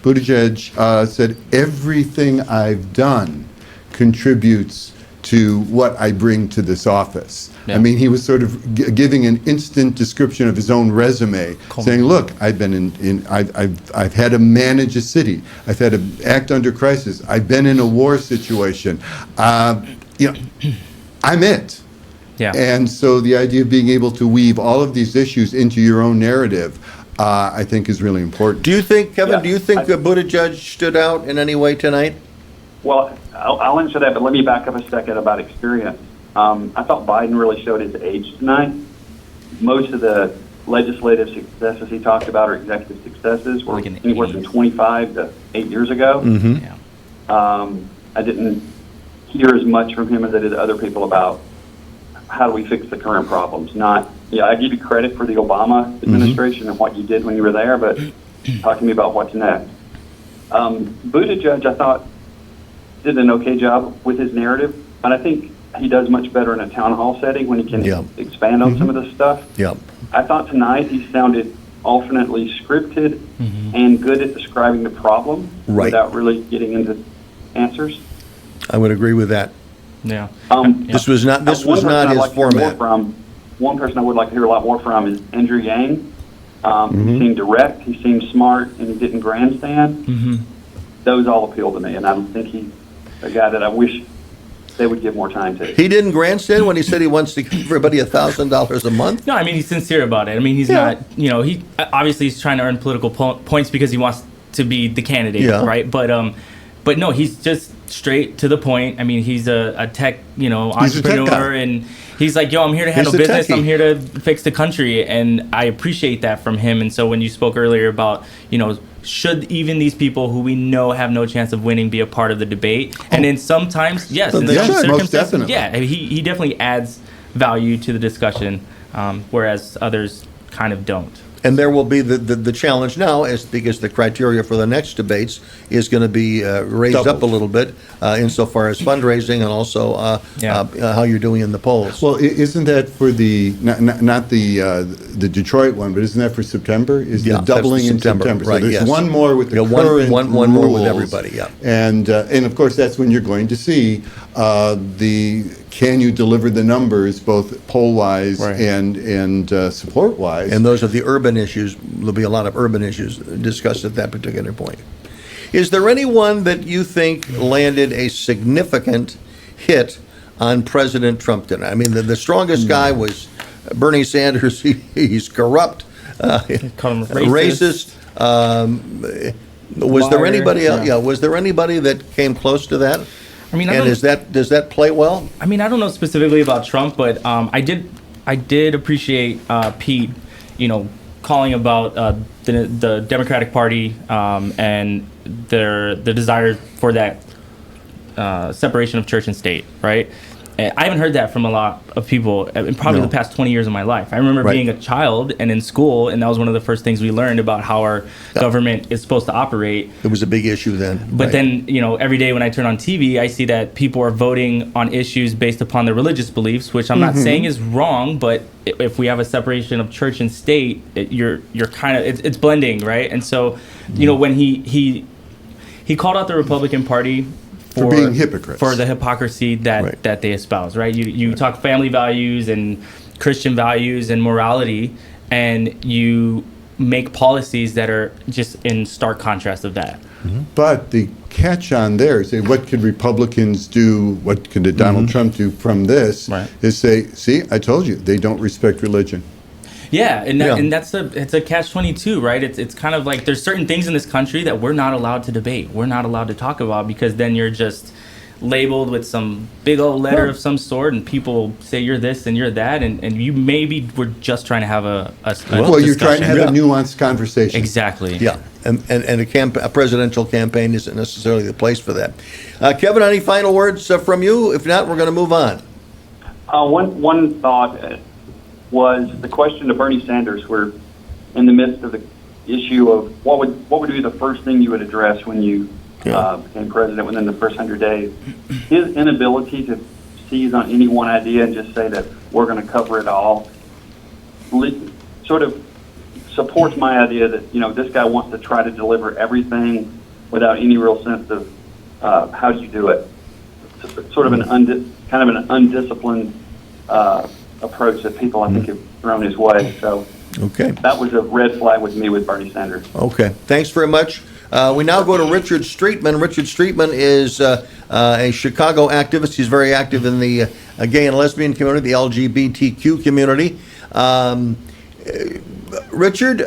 Speaker 3: Buttigieg said, everything I've done contributes to what I bring to this office.
Speaker 2: Yeah.
Speaker 3: I mean, he was sort of giving an instant description of his own resume, saying, look, I've been I've had to manage a city. I've had to act under crisis. I've been in a war situation. I'm it.
Speaker 2: Yeah.
Speaker 3: And so the idea of being able to weave all of these issues into your own narrative, I think is really important.
Speaker 1: Do you think, Kevin,
Speaker 6: Yeah,
Speaker 1: do you think Buttigieg stood out in any way tonight?
Speaker 6: well, I'll answer that, but let me back up a second about experience. I thought Biden really showed his age tonight. Most of the legislative successes he talked about, or executive successes, were
Speaker 2: Like in the
Speaker 6: anywhere from
Speaker 2: 80s.
Speaker 6: 25 to 8 years ago.
Speaker 2: Yeah.
Speaker 6: I didn't hear as much from him as I did other people about how do we fix the current problems. I give you credit for the Obama administration and what you did when you were there, but talk to me about what's next. Buttigieg, I thought, did an okay job with his narrative, but I think he does much better in a town hall setting when he can
Speaker 1: Yeah.
Speaker 6: expand on some of this stuff.
Speaker 1: Yep.
Speaker 6: I thought tonight he sounded alternately scripted and good at describing the problem
Speaker 1: Right.
Speaker 6: without really getting into answers.
Speaker 1: I would agree with that.
Speaker 2: Yeah.
Speaker 1: This was not
Speaker 6: One person
Speaker 1: his
Speaker 6: I'd like to hear more
Speaker 1: format.
Speaker 6: from, one person I would like to hear a lot more from is Andrew Yang. He seemed direct, he seemed smart, and he didn't grandstand. Those all appeal to me, and I don't think he's a guy that I wish they would give more time to.
Speaker 1: He didn't grandstand when he said he wants to give everybody $1,000 a month.
Speaker 2: No, I mean, he's sincere about it. I mean, he's
Speaker 1: Yeah.
Speaker 2: not, he obviously he's trying to earn political points because he wants to be the candidate,
Speaker 1: Yeah.
Speaker 2: right? But no, he's just straight to the point. I mean, he's a tech, entrepreneur,
Speaker 3: guy.
Speaker 2: and he's like, yo, I'm here to handle
Speaker 1: a
Speaker 2: business.
Speaker 1: techie.
Speaker 2: I'm here to fix the country, and I appreciate that from him. And so when you spoke earlier about, should even these people who we know have no chance of winning be a part of the debate? And then sometimes, yes, in
Speaker 1: they
Speaker 2: some
Speaker 1: should, most
Speaker 2: circumstances,
Speaker 3: definitely.
Speaker 2: yeah, he definitely adds value to the discussion, whereas others kind of don't.
Speaker 1: And there will be the challenge now, is because the criteria for the next debates is going to be raised up a
Speaker 3: Doubled.
Speaker 1: little bit insofar as fundraising and also how you're doing in the polls.
Speaker 3: Well, isn't that for the, not the Detroit one, but isn't that for September? Is
Speaker 1: Yeah,
Speaker 3: the doubling
Speaker 1: that's
Speaker 3: in
Speaker 1: September,
Speaker 3: September?
Speaker 1: right,
Speaker 3: So there's
Speaker 1: yes.
Speaker 3: one more with the
Speaker 1: Yeah,
Speaker 3: current
Speaker 1: one more with
Speaker 3: rules.
Speaker 1: everybody, yeah.
Speaker 3: And of course, that's when you're going to see can you deliver the numbers, both poll-wise
Speaker 2: Right.
Speaker 3: and support-wise?
Speaker 1: And those are the urban issues. There'll be a lot of urban issues discussed at that particular point. Is there anyone that you think landed a significant hit on President Trump tonight? I mean, the strongest guy was Bernie Sanders. He's corrupt,
Speaker 2: Call him
Speaker 1: racist. Was there
Speaker 2: Liar,
Speaker 1: anybody else?
Speaker 2: yeah.
Speaker 1: Yeah, was there anybody that came close to that?
Speaker 2: I mean, I
Speaker 1: And
Speaker 2: don't-
Speaker 1: does that play well?
Speaker 2: I mean, I don't know specifically about Trump, but I did appreciate Pete, calling about the Democratic Party and their desire for that separation of church and state, right? And I haven't heard that from a lot of people in probably
Speaker 1: No.
Speaker 2: the past 20 years of my life. I remember
Speaker 1: Right.
Speaker 2: being a child and in school, and that was one of the first things we learned about how our government is supposed to operate.
Speaker 1: It was a big issue then.
Speaker 2: But
Speaker 1: Right.
Speaker 2: then, every day when I turn on TV, I see that people are voting on issues based upon their religious beliefs, which I'm not saying is wrong, but if we have a separation of church and state, you're kind of it's blending, right? And so, when he called out the Republican Party
Speaker 3: For being hypocrites.
Speaker 2: for the hypocrisy that
Speaker 1: Right.
Speaker 2: that they espouse, right? You talk family values and Christian values and morality, and you make policies that are just in stark contrast of that.
Speaker 3: But the catch on there is say, what could Republicans do? What could Donald Trump do from this?
Speaker 2: Right.
Speaker 3: Is say, see, I told you, they don't respect religion.
Speaker 2: Yeah, and
Speaker 1: Yeah.
Speaker 2: and it's a catch-22, right? It's kind of like there's certain things in this country that we're not allowed to debate. We're not allowed to talk about because then you're just labeled with some big old letter of some sort, and people say you're this and you're that, and you maybe were just trying to have a
Speaker 3: Well, you're trying to have
Speaker 1: Yeah.
Speaker 3: a nuanced conversation.
Speaker 2: exactly.
Speaker 1: Yeah, and a presidential campaign isn't necessarily the place for that. Kevin, any final words from you? If not, we're going to move on.
Speaker 6: One thought was the question to Bernie Sanders. We're in the midst of the issue of what would be the first thing you would address when you became president within the first 100 days. His inability to seize on any one idea and just say that we're going to cover it all sort of supports my idea that this guy wants to try to deliver everything without any real sense of how do you do it. It's sort of an kind of an undisciplined approach that people I think have thrown his way. So
Speaker 1: Okay.
Speaker 6: that was a red flag with me with Bernie Sanders.
Speaker 1: Okay, thanks very much. We now go to Richard Streetman. Richard Streetman is a Chicago activist. He's very active in the gay and lesbian community, the LGBTQ community. Richard,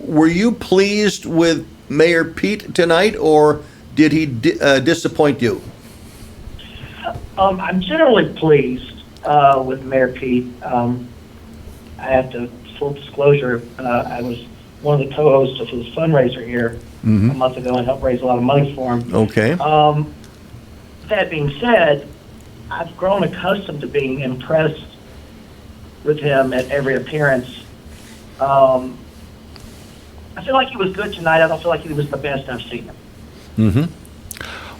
Speaker 1: were you pleased with Mayor Pete tonight, or did he disappoint you?
Speaker 7: I'm generally pleased with Mayor Pete. I have to, full disclosure, I was one of the co-hosts of his fundraiser here a month ago and helped raise a lot of money for him.
Speaker 1: Okay.
Speaker 7: That being said, I've grown accustomed to being impressed with him at every appearance. I feel like he was good tonight. I don't feel like he was the best I've seen him.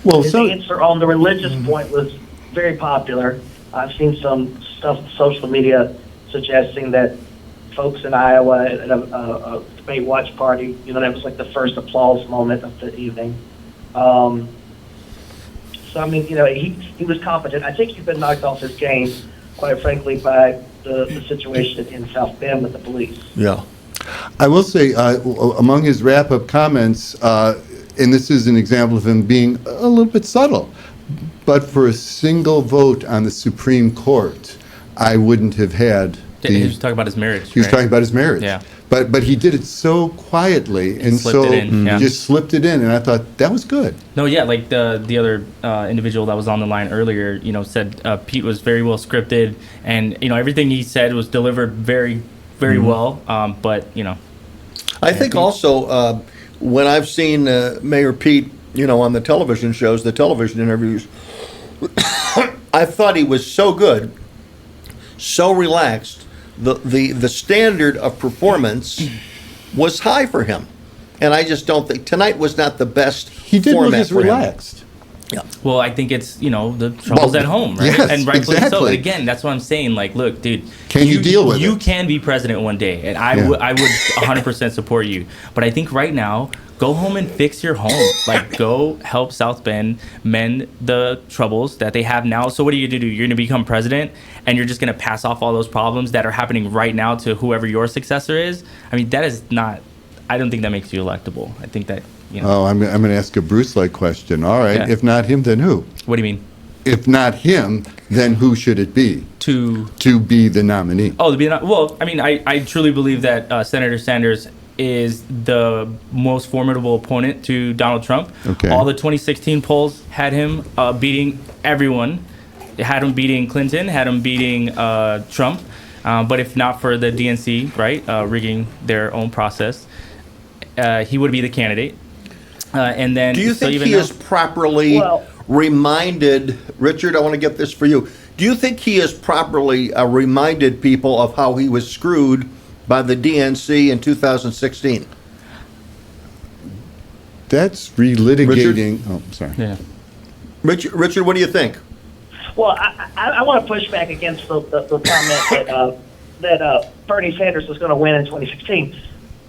Speaker 3: Well,
Speaker 7: His answer on the religious point was very popular. I've seen some stuff on social media suggesting that folks in Iowa at a debate watch party, that was like the first applause moment of the evening. So, I mean, he was competent. I think he's been knocked off his game, quite frankly, by the situation in South Bend with the police.
Speaker 1: Yeah.
Speaker 3: I will say, among his wrap-up comments, and this is an example of him being a little bit subtle, but for a single vote on the Supreme Court, I wouldn't have had
Speaker 2: He was talking about his marriage.
Speaker 3: He was
Speaker 2: right?
Speaker 3: talking about his marriage.
Speaker 2: Yeah.
Speaker 3: But he did it so quietly and
Speaker 2: slipped
Speaker 3: so
Speaker 2: it in, yeah.
Speaker 3: just slipped it in, and I thought that was good.
Speaker 2: No, yeah, like the other individual that was on the line earlier, said Pete was very well scripted, and everything he said was delivered very, very well. But
Speaker 1: I think also when I've seen Mayor Pete, on the television shows, the television interviews, I thought he was so good, so relaxed, the standard of performance was high for him. And I just don't think tonight was not the best
Speaker 3: He did look
Speaker 1: format
Speaker 3: as
Speaker 1: for him.
Speaker 3: relaxed.
Speaker 1: Yeah.
Speaker 2: Well, I think it's, the troubles at home, right?
Speaker 3: yes,
Speaker 2: and rightfully so.
Speaker 3: exactly.
Speaker 2: Again, that's what I'm saying. Like, look, dude,
Speaker 3: Can you deal with
Speaker 2: You
Speaker 3: it?
Speaker 2: can be president one day, and I
Speaker 3: Yeah.
Speaker 2: would 100% support you. But I think right now, go home and fix your home. Like, go help South Bend mend the troubles that they have now. So what are you going to do? You're going to become president, and you're just going to pass off all those problems that are happening right now to whoever your successor is? I mean, that is not. I don't think that makes you electable. I think that.
Speaker 3: Oh, I'm going to ask a Bruce-like question. All right,
Speaker 2: Yeah.
Speaker 3: if not him, then who?
Speaker 2: What do you mean?
Speaker 3: If not him, then who should it be to be the nominee?
Speaker 2: Oh, well, I mean, I truly believe that Senator Sanders is the most formidable opponent to Donald Trump.
Speaker 3: Okay.
Speaker 2: All the 2016 polls had him beating everyone. It had him beating Clinton, had him beating Trump. But if not for the DNC, right, rigging their own process, he would be the candidate. And then,
Speaker 1: Do you
Speaker 2: so
Speaker 1: think
Speaker 2: even
Speaker 1: he
Speaker 2: now-
Speaker 1: is properly
Speaker 7: Well-
Speaker 1: reminded, Richard, I want to get this for you. Do you think he has properly reminded people of how he was screwed by the DNC in 2016?
Speaker 3: That's relitigating. Oh, sorry.
Speaker 2: Yeah.
Speaker 1: Richard, what do you think?
Speaker 7: Well, I want to push back against the comment that Bernie Sanders was going to win in 2016.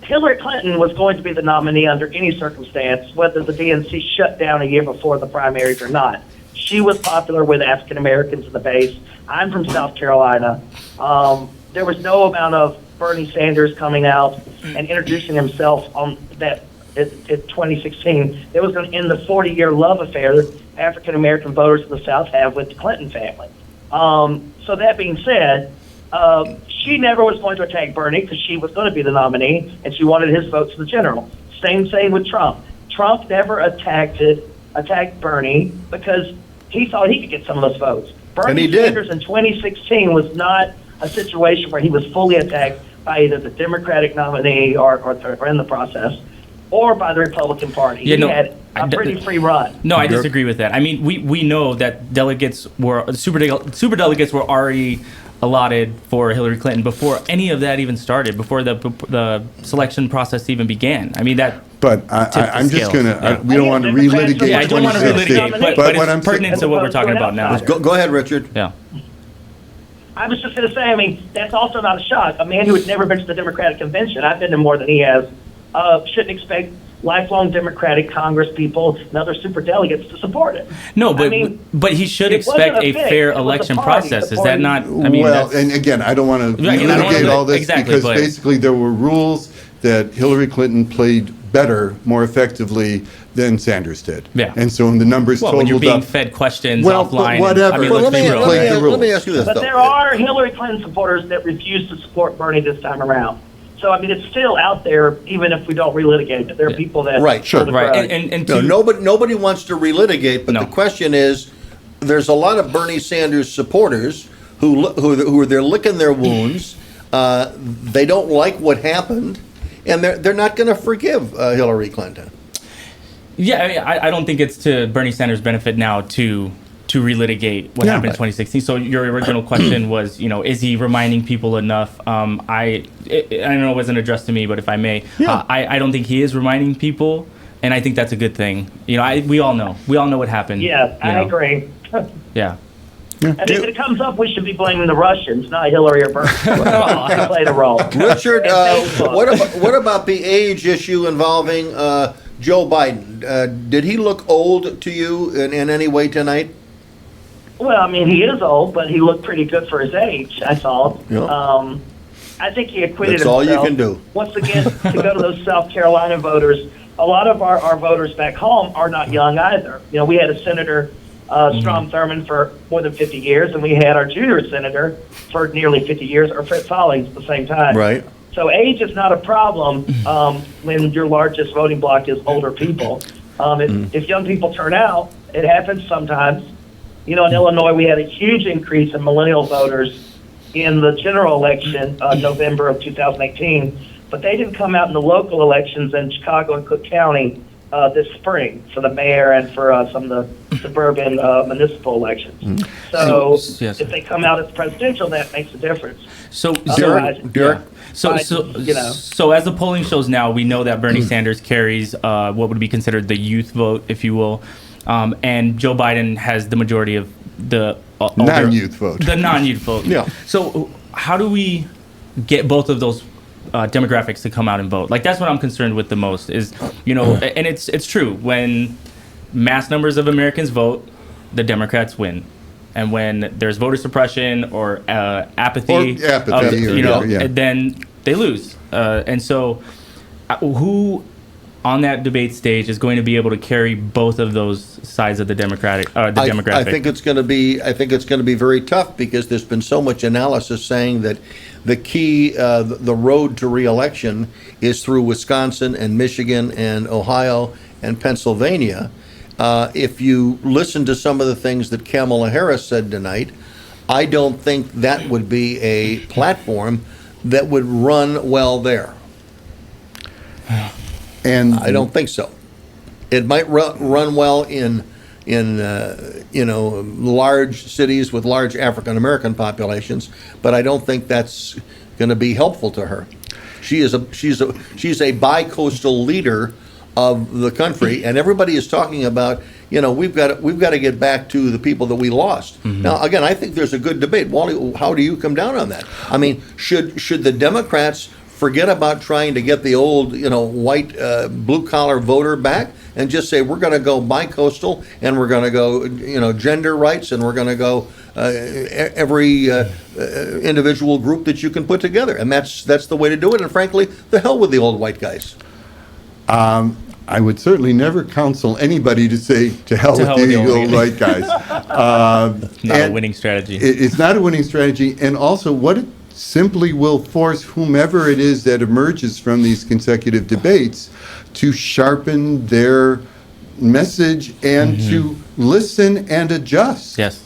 Speaker 7: Hillary Clinton was going to be the nominee under any circumstance, whether the DNC shut down a year before the primaries or not. She was popular with African Americans in the base. I'm from South Carolina. There was no amount of Bernie Sanders coming out and introducing himself on that in 2016. It was going to end the 40-year love affair that African American voters in the South have with the Clinton family. So that being said, she never was going to attack Bernie because she was going to be the nominee and she wanted his votes in the general. Same with Trump. Trump never attacked Bernie because he thought he could get some of those votes.
Speaker 1: And
Speaker 7: Bernie
Speaker 1: he did.
Speaker 7: Sanders in 2016 was not a situation where he was fully attacked by either the Democratic nominee or in the process, or by the Republican Party.
Speaker 2: Yeah,
Speaker 7: he
Speaker 2: no,
Speaker 7: had a pretty free run.
Speaker 2: No, I disagree with that. I mean, we know that super delegates were already allotted for Hillary Clinton before any of that even started, before the selection process even began. I mean, that.
Speaker 3: But I'm just going to, we don't want to relitigate.
Speaker 2: Yeah, I don't want to
Speaker 3: 2016.
Speaker 2: relitigate, but
Speaker 3: what I'm
Speaker 2: it's pertinent to what we're talking about now.
Speaker 1: Go ahead, Richard.
Speaker 2: Yeah.
Speaker 7: I was just going to say, I mean, that's also not a shock. A man who had never been to the Democratic convention, I've been to more than he has, shouldn't expect lifelong Democratic Congress people and other superdelegates to support it.
Speaker 2: No, but
Speaker 7: I mean,
Speaker 2: but he should
Speaker 7: it wasn't
Speaker 2: expect a
Speaker 7: fix,
Speaker 2: fair
Speaker 7: it was a
Speaker 2: election
Speaker 7: party.
Speaker 2: process.
Speaker 7: The
Speaker 2: Is that
Speaker 7: party-
Speaker 2: not? I mean,
Speaker 3: well,
Speaker 2: that's-
Speaker 3: and again, I don't want to
Speaker 2: Right, and I don't wanna
Speaker 3: relitigate all this
Speaker 2: exactly,
Speaker 3: because
Speaker 2: but-
Speaker 3: basically there were rules that Hillary Clinton played better, more effectively than Sanders did.
Speaker 2: Yeah.
Speaker 3: And so when the numbers
Speaker 2: well, when you're
Speaker 3: totaled
Speaker 2: being
Speaker 3: up,
Speaker 2: fed questions
Speaker 3: Well,
Speaker 2: offline.
Speaker 3: but whatever.
Speaker 2: I mean,
Speaker 3: Well,
Speaker 2: let's
Speaker 3: let
Speaker 2: be
Speaker 3: me-
Speaker 2: real.
Speaker 3: play the
Speaker 1: let me
Speaker 3: rules.
Speaker 1: ask you this,
Speaker 7: But
Speaker 1: though.
Speaker 7: there are Hillary Clinton supporters that refuse to support Bernie this time around. So, I mean, it's still out there, even if we don't relitigate it. There are people that...
Speaker 1: Right, sure.
Speaker 7: hold the
Speaker 2: Right,
Speaker 7: grudge.
Speaker 2: and
Speaker 1: No,
Speaker 2: to,
Speaker 1: nobody wants to relitigate, but
Speaker 2: No.
Speaker 1: the question is, there's a lot of Bernie Sanders supporters who they're licking their wounds. They don't like what happened, and they're not going to forgive Hillary Clinton.
Speaker 2: yeah, I mean, I don't think it's to Bernie Sanders' benefit now to relitigate what
Speaker 3: Yeah.
Speaker 2: happened in 2016. So your original question was, is he reminding people enough? I know it wasn't addressed to me, but if I may,
Speaker 3: Yeah.
Speaker 2: I don't think he is reminding people, and I think that's a good thing. We all know what happened.
Speaker 7: Yeah, I agree.
Speaker 2: Yeah.
Speaker 7: And if it comes up, we should be blaming the Russians, not Hillary or Bernie. They played a role.
Speaker 1: Richard,
Speaker 7: And Facebook.
Speaker 1: what about the age issue involving Joe Biden? Did he look old to you in any way tonight?
Speaker 7: Well, I mean, he is old, but he looked pretty good for his age, I thought.
Speaker 1: Yeah.
Speaker 7: I think he acquitted
Speaker 1: That's all
Speaker 7: himself.
Speaker 1: you can do.
Speaker 7: Once again, to go to those South Carolina voters, a lot of our voters back home are not young either. We had a Senator, Strom Thurmond, for more than 50 years, and we had our junior senator for nearly 50 years, or Fred Stallings at the same time.
Speaker 1: Right.
Speaker 7: So age is not a problem when your largest voting bloc is older people. If young people turn out, it happens sometimes. In Illinois, we had a huge increase in millennial voters in the general election, November of 2018, but they didn't come out in the local elections in Chicago and Cook County this spring for the mayor and for some of the suburban municipal elections. So
Speaker 2: Yes.
Speaker 7: if they come out as presidential, that makes a difference.
Speaker 2: So,
Speaker 7: Otherwise,
Speaker 1: Derek?
Speaker 2: so as the polling shows now, we know that Bernie Sanders carries what would be considered the youth vote, if you will, and Joe Biden has the majority of the older-
Speaker 3: Non-youth vote.
Speaker 2: The non-youth vote.
Speaker 1: Yeah.
Speaker 2: So how do we get both of those demographics to come out and vote? Like, that's what I'm concerned with the most. Is, and it's true, when mass numbers of Americans vote, the Democrats win. And when there's voter suppression or apathy, then they lose. And so, who on that debate stage is going to be able to carry both of those sides of the democratic, demographic?
Speaker 1: I think it's going to be. I think it's going to be very tough because there's been so much analysis saying that the key, the road to re-election, is through Wisconsin and Michigan and Ohio and Pennsylvania. If you listen to some of the things that Kamala Harris said tonight, I don't think that would be a platform that would run well there.
Speaker 3: And
Speaker 1: I don't think so. It might run well in large cities with large African American populations, but I don't think that's going to be helpful to her. She's a bi-coastal leader of the country, and everybody is talking about, we've got to get back to the people that we lost.
Speaker 2: Mm-hmm.
Speaker 1: Now, again, I think there's a good debate. Wally, how do you come down on that? I mean, should the Democrats forget about trying to get the old, white blue-collar voter back and just say we're going to go bi-coastal and we're going to go, gender rights, and we're going to go every individual group that you can put together, and that's the way to do it. And frankly, the hell with the old white guys.
Speaker 3: I would certainly never counsel anybody to say to hell with the old white guys.
Speaker 2: Not a winning strategy.
Speaker 3: It's not a winning strategy, and also what it simply will force whomever it is that emerges from these consecutive debates to sharpen their message and to listen and adjust.
Speaker 2: Yes.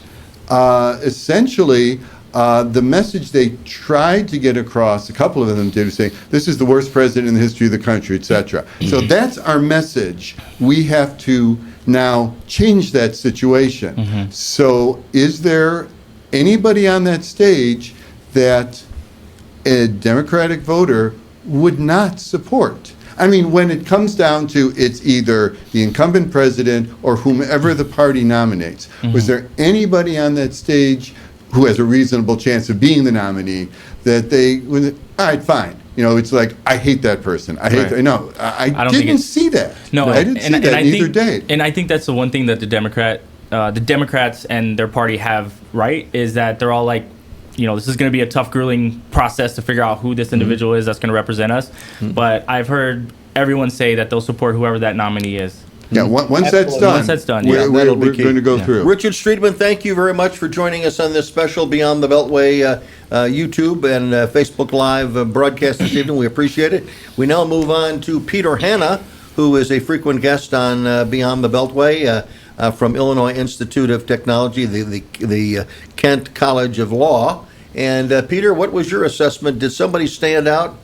Speaker 3: Essentially, the message they tried to get across, a couple of them did, was saying, this is the worst president in the history of the country, etc. So that's our message. We have to now change that situation. So is there anybody on that stage that a Democratic voter would not support? I mean, when it comes down to it's either the incumbent president or whomever the party nominates, was there anybody on that stage who has a reasonable chance of being the nominee that they would, all right, fine. It's like, I hate that person. I hate that. No, I didn't see that.
Speaker 2: No,
Speaker 3: I didn't see that in either day.
Speaker 2: And I think that's the one thing that the Democrats and their party have right, is that they're all like, this is going to be a tough, grueling process to figure out who this individual is that's going to represent us. But I've heard everyone say that they'll support whoever that nominee is.
Speaker 3: Yeah, once that's done,
Speaker 2: yeah,
Speaker 3: we're going to go through.
Speaker 1: Richard Streetman, thank you very much for joining us on this special Beyond the Beltway YouTube and Facebook Live broadcast this evening. We appreciate it. We now move on to Peter Hanna, who is a frequent guest on Beyond the Beltway from Illinois Institute of Technology, the Kent College of Law. And Peter, what was your assessment? Did somebody stand out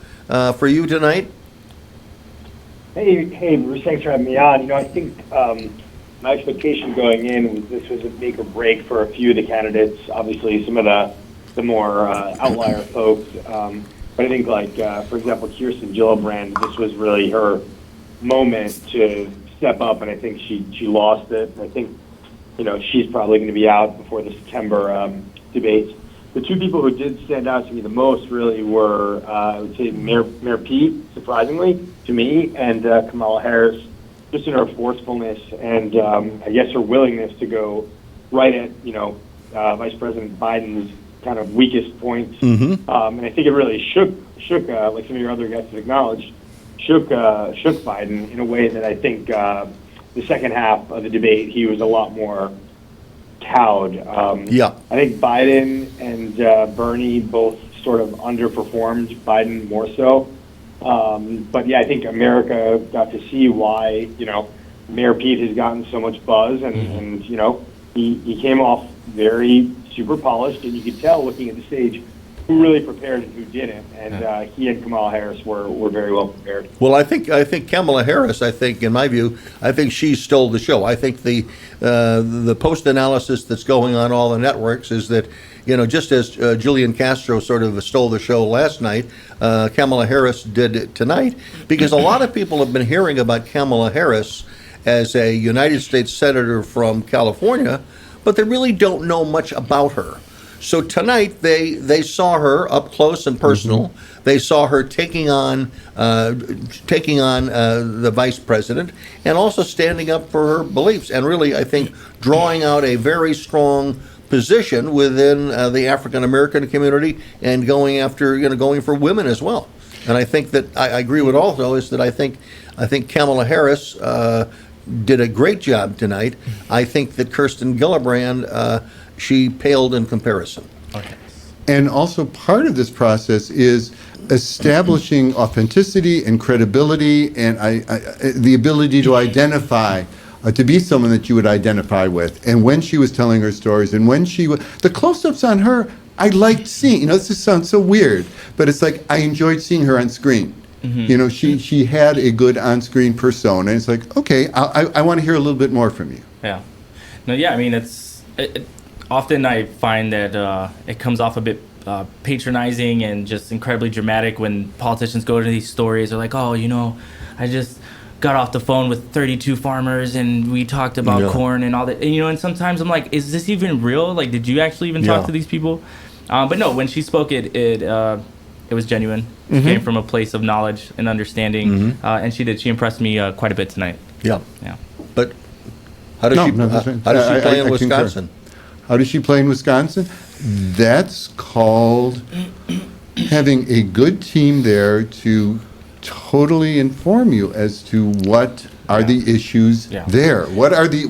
Speaker 1: for you tonight?
Speaker 8: Hey, Bruce, thanks for having me on. I think my expectation going in was this was a make or break for a few of the candidates. Obviously, some of the more outlier folks. But I think, for example, Kirsten Gillibrand, this was really her moment to step up, and I think she lost it. I think, she's probably going to be out before the September debates. The two people who did stand out to me the most really were, I would say, Mayor Pete, surprisingly, to me, and Kamala Harris, just in her forcefulness and I guess her willingness to go right at, Vice President Biden's kind of weakest points. And I think it really shook, like some of your other guests have acknowledged, shook Biden in a way that I think the second half of the debate, he was a lot more cowed. I think Biden and Bernie both sort of underperformed, Biden more so. But yeah, I think America got to see why, Mayor Pete has gotten so much buzz, and he came off very super polished, and you could tell looking at the stage who really prepared and who didn't. And he and Kamala Harris were very well prepared.
Speaker 1: Well, I think Kamala Harris. I think, in my view, I think she stole the show. I think the post analysis that's going on all the networks is that, just as Julian Castro sort of stole the show last night, Kamala Harris did it tonight, because a lot of people have been hearing about Kamala Harris as a United States Senator from California, but they really don't know much about her. So tonight they saw her up close and personal. Mm-hmm. They saw her taking on the vice president, and also standing up for her beliefs, and really, I think, drawing out a very strong position within the African American community, and going for women as well. And I think that I agree with also is that I think Kamala Harris did a great job tonight. I think that Kirsten Gillibrand, she paled in comparison.
Speaker 2: Okay.
Speaker 3: And also part of this process is establishing authenticity and credibility, and the ability to identify, to be someone that you would identify with. And when she was telling her stories, and when the close-ups on her, I liked seeing. This sounds so weird, but it's like I enjoyed seeing her on screen. Mm-hmm. She had a good on-screen persona. And it's like, okay, I want to hear a little bit more from you.
Speaker 2: Yeah. No, yeah, I mean, often I find that it comes off a bit patronizing and just incredibly dramatic when politicians go into these stories. They're like, oh, I just got off the phone with 32 farmers and we talked about corn and all that. And sometimes I'm like, is this even real? Like, did you actually even talk to these people? But no, when she spoke, it was genuine. Mm-hmm. It came from a place of knowledge and understanding. Mm-hmm. And she impressed me quite a bit tonight. Yeah.
Speaker 1: But how does she play in Wisconsin?
Speaker 3: How does she play in Wisconsin? That's called having a good team there to totally inform you as to what are the issues there. What are the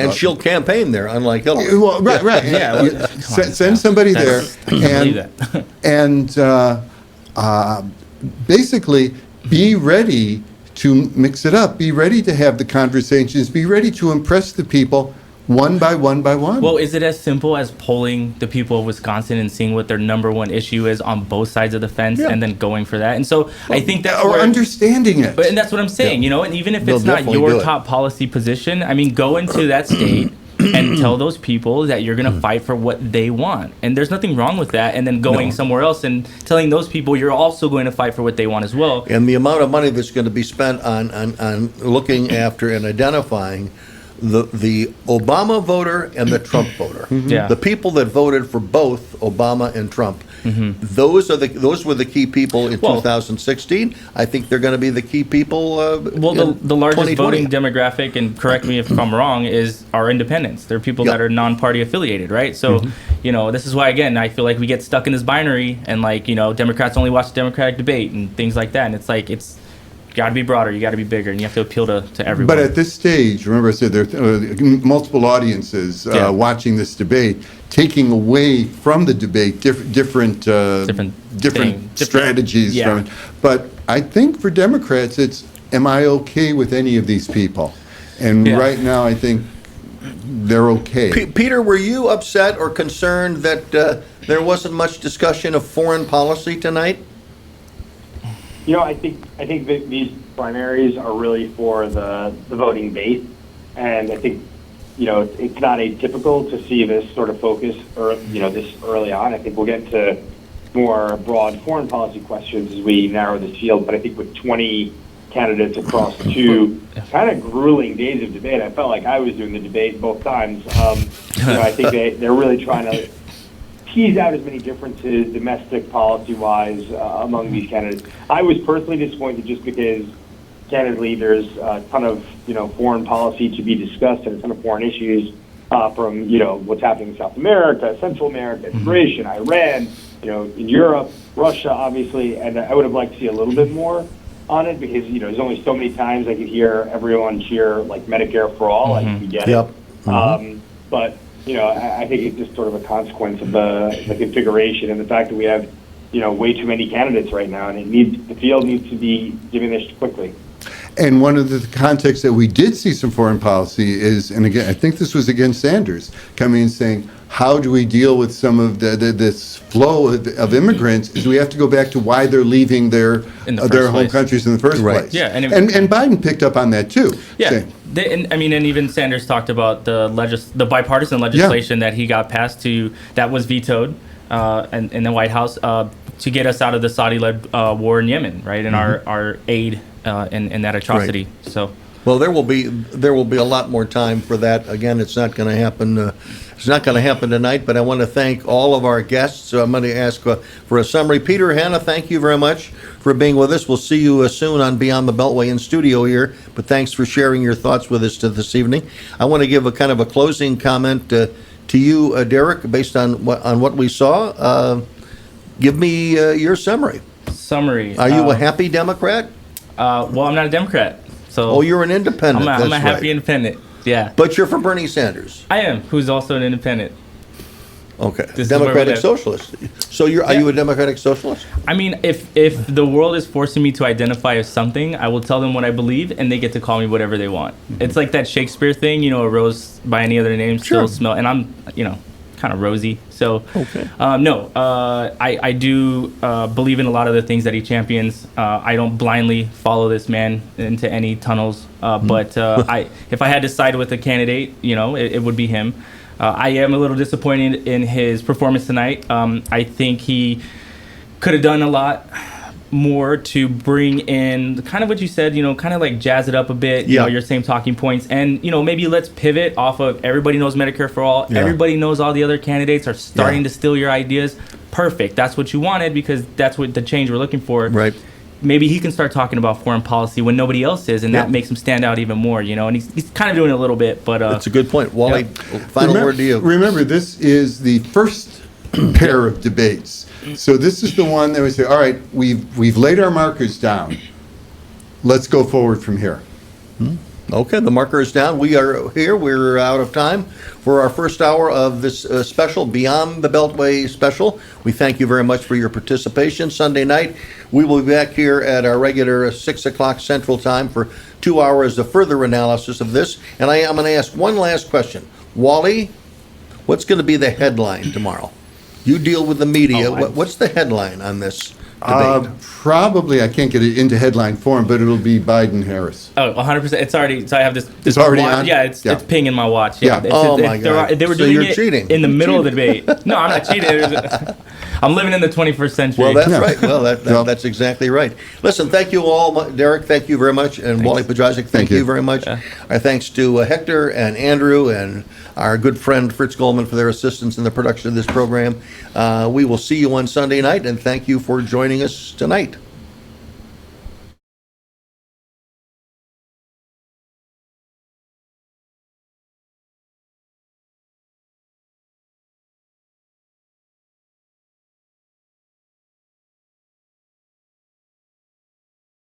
Speaker 1: And she'll campaign there, unlike Hillary.
Speaker 3: Well, right.
Speaker 2: Yeah.
Speaker 3: Send somebody there, and basically be ready to mix it up. Be ready to have the conversations. Be ready to impress the people. One by one by one.
Speaker 2: Well, is it as simple as polling the people of Wisconsin and seeing what their number one issue is on both sides of the fence, and then going for that? And so I think that's
Speaker 3: or understanding it.
Speaker 2: And that's what I'm saying, and even if it's not your top policy position, I mean, go into that state and tell those people that you're going to fight for what they want. And there's nothing wrong with that. And then going somewhere else and telling those people you're also going to fight for what they want as well.
Speaker 1: And the amount of money that's going to be spent on looking after and identifying the Obama voter and the Trump voter, the people that voted for both Obama and Trump, those were the key people in 2016. I think they're going to be the key people.
Speaker 2: The largest voting demographic, and correct me if I'm wrong, are independents. They're people that are non-party affiliated, right? So, this is why, again, I feel like we get stuck in this binary, and Democrats only watch the Democratic debate and things like that, and it's like you got to be broader, you got to be bigger, and you have to appeal to everyone.
Speaker 3: But at this stage, remember I said there are multiple audiences watching this debate, taking away from the debate different strategies from it. But I think for Democrats, it's, am I okay with any of these people? And right now, I think they're okay.
Speaker 1: Peter, were you upset or concerned that there wasn't much discussion of foreign policy tonight?
Speaker 8: I think that these primaries are really for the voting base, and I think it's not atypical to see this sort of focus this early on. I think we'll get to more broad foreign policy questions as we narrow this field, but I think with 20 candidates across two kind of grueling days of debate, I felt like I was doing the debate both times. I think they're really trying to tease out as many differences domestic policy-wise among these candidates. I was personally disappointed just because, candidly, there's a ton of foreign policy to be discussed and a ton of foreign issues from what's happening in South America, Central America, immigration, Iran, in Europe, Russia, obviously, and I would have liked to see a little bit more on it because there's only so many times I could hear everyone cheer like Medicare for all. Like we get it, but. I think it's just sort of a consequence of the configuration and the fact that we have, way too many candidates right now, and the field needs to be diminished quickly.
Speaker 3: And one of the contexts that we did see some foreign policy is, and again, I think this was against Sanders, coming and saying, how do we deal with some of this flow of immigrants, is we have to go back to why they're leaving their
Speaker 2: In the
Speaker 3: their
Speaker 2: first
Speaker 3: home
Speaker 2: place.
Speaker 3: countries in the first
Speaker 1: Right.
Speaker 3: place.
Speaker 2: Yeah, and
Speaker 3: and Biden picked up on that too.
Speaker 2: Yeah,
Speaker 3: saying,
Speaker 2: and even Sanders talked about the bipartisan legislation that he got passed that was vetoed in the White House to get us out of the Saudi-led war in Yemen, right? And our aid in that atrocity. So.
Speaker 1: Well, there will be a lot more time for that. Again, it's not going to happen. It's not going to happen tonight. But I want to thank all of our guests. So I'm going to ask for a summary. Peter, Hannah, thank you very much for being with us. We'll see you soon on Beyond the Beltway in studio here. But thanks for sharing your thoughts with us this evening. I want to give a kind of a closing comment to you, Derek, based on what we saw. Give me your summary. Are you a happy Democrat?
Speaker 2: Well, I'm not a Democrat. So
Speaker 1: Oh, you're an independent.
Speaker 2: I'm a
Speaker 1: That's
Speaker 2: happy
Speaker 1: right.
Speaker 2: independent. Yeah.
Speaker 1: But you're for Bernie Sanders.
Speaker 2: I am, who's also an independent.
Speaker 1: Okay.
Speaker 2: This is where we
Speaker 1: Democratic
Speaker 2: live.
Speaker 1: Socialist. So are you a Democratic Socialist?
Speaker 2: I mean, if the world is forcing me to identify as something, I will tell them what I believe, and they get to call me whatever they want. It's like that Shakespeare thing, a rose by any other name
Speaker 1: Sure.
Speaker 2: still smell, and I'm, kind of rosy. So,
Speaker 1: Okay.
Speaker 2: no, I do believe in a lot of the things that he champions. I don't blindly follow this man into any tunnels, but if I had to side with a candidate, it would be him. I am a little disappointed in his performance tonight. I think he could have done a lot more to bring in kind of what you said, kind of like jazz it up a bit,
Speaker 1: Yeah.
Speaker 2: your same talking points. And, maybe let's pivot off of everybody knows Medicare for all.
Speaker 1: Yeah.
Speaker 2: Everybody knows all the other candidates are starting to steal your ideas. Perfect. That's what you wanted because that's what the change we're looking for.
Speaker 1: Right.
Speaker 2: Maybe he can start talking about foreign policy when nobody else is, and
Speaker 1: Yeah.
Speaker 2: that makes him stand out even more, and he's kind of doing it a little bit, but
Speaker 1: That's a good point. Wally,
Speaker 2: Yeah.
Speaker 1: final word to you.
Speaker 3: Remember, this is the first pair of debates. So this is the one that we say, all right, we've laid our markers down. Let's go forward from here.
Speaker 1: Okay, the marker is down. We are here. We're out of time for our first hour of this special, Beyond the Beltway special. We thank you very much for your participation. Sunday night, we will be back here at our regular 6 o'clock Central Time for 2 hours of further analysis of this. And I'm going to ask one last question. Wally, what's going to be the headline tomorrow? You deal with the media. What's the headline on this debate?
Speaker 3: Probably, I can't get it into headline form, but it'll be Biden-Harris.
Speaker 2: Oh, 100%. It's already. So I have this.
Speaker 3: It's already
Speaker 2: watch.
Speaker 3: on?
Speaker 2: Yeah, it's
Speaker 3: Yeah.
Speaker 2: pinging my watch.
Speaker 3: Yeah.
Speaker 2: It's-
Speaker 1: Oh, my
Speaker 2: they're-
Speaker 1: God.
Speaker 2: They were
Speaker 1: So
Speaker 2: doing
Speaker 1: you're
Speaker 2: it
Speaker 1: cheating.
Speaker 2: in the
Speaker 1: You're
Speaker 2: middle of the debate. No, I'm not cheating. I'm living in the 21st century.
Speaker 1: Well, that's
Speaker 3: Yeah.
Speaker 1: right. Well,
Speaker 3: Yeah.
Speaker 1: that's exactly right. Listen, thank you all. Derek, thank you very much. And Wally Pedrazik, thank you
Speaker 3: you.
Speaker 1: very much.
Speaker 2: Yeah.
Speaker 1: Our thanks to Hector and Andrew and our good friend Fritz Goldman for their assistance in the production of this program. We will see you on Sunday night, and thank you for joining us tonight.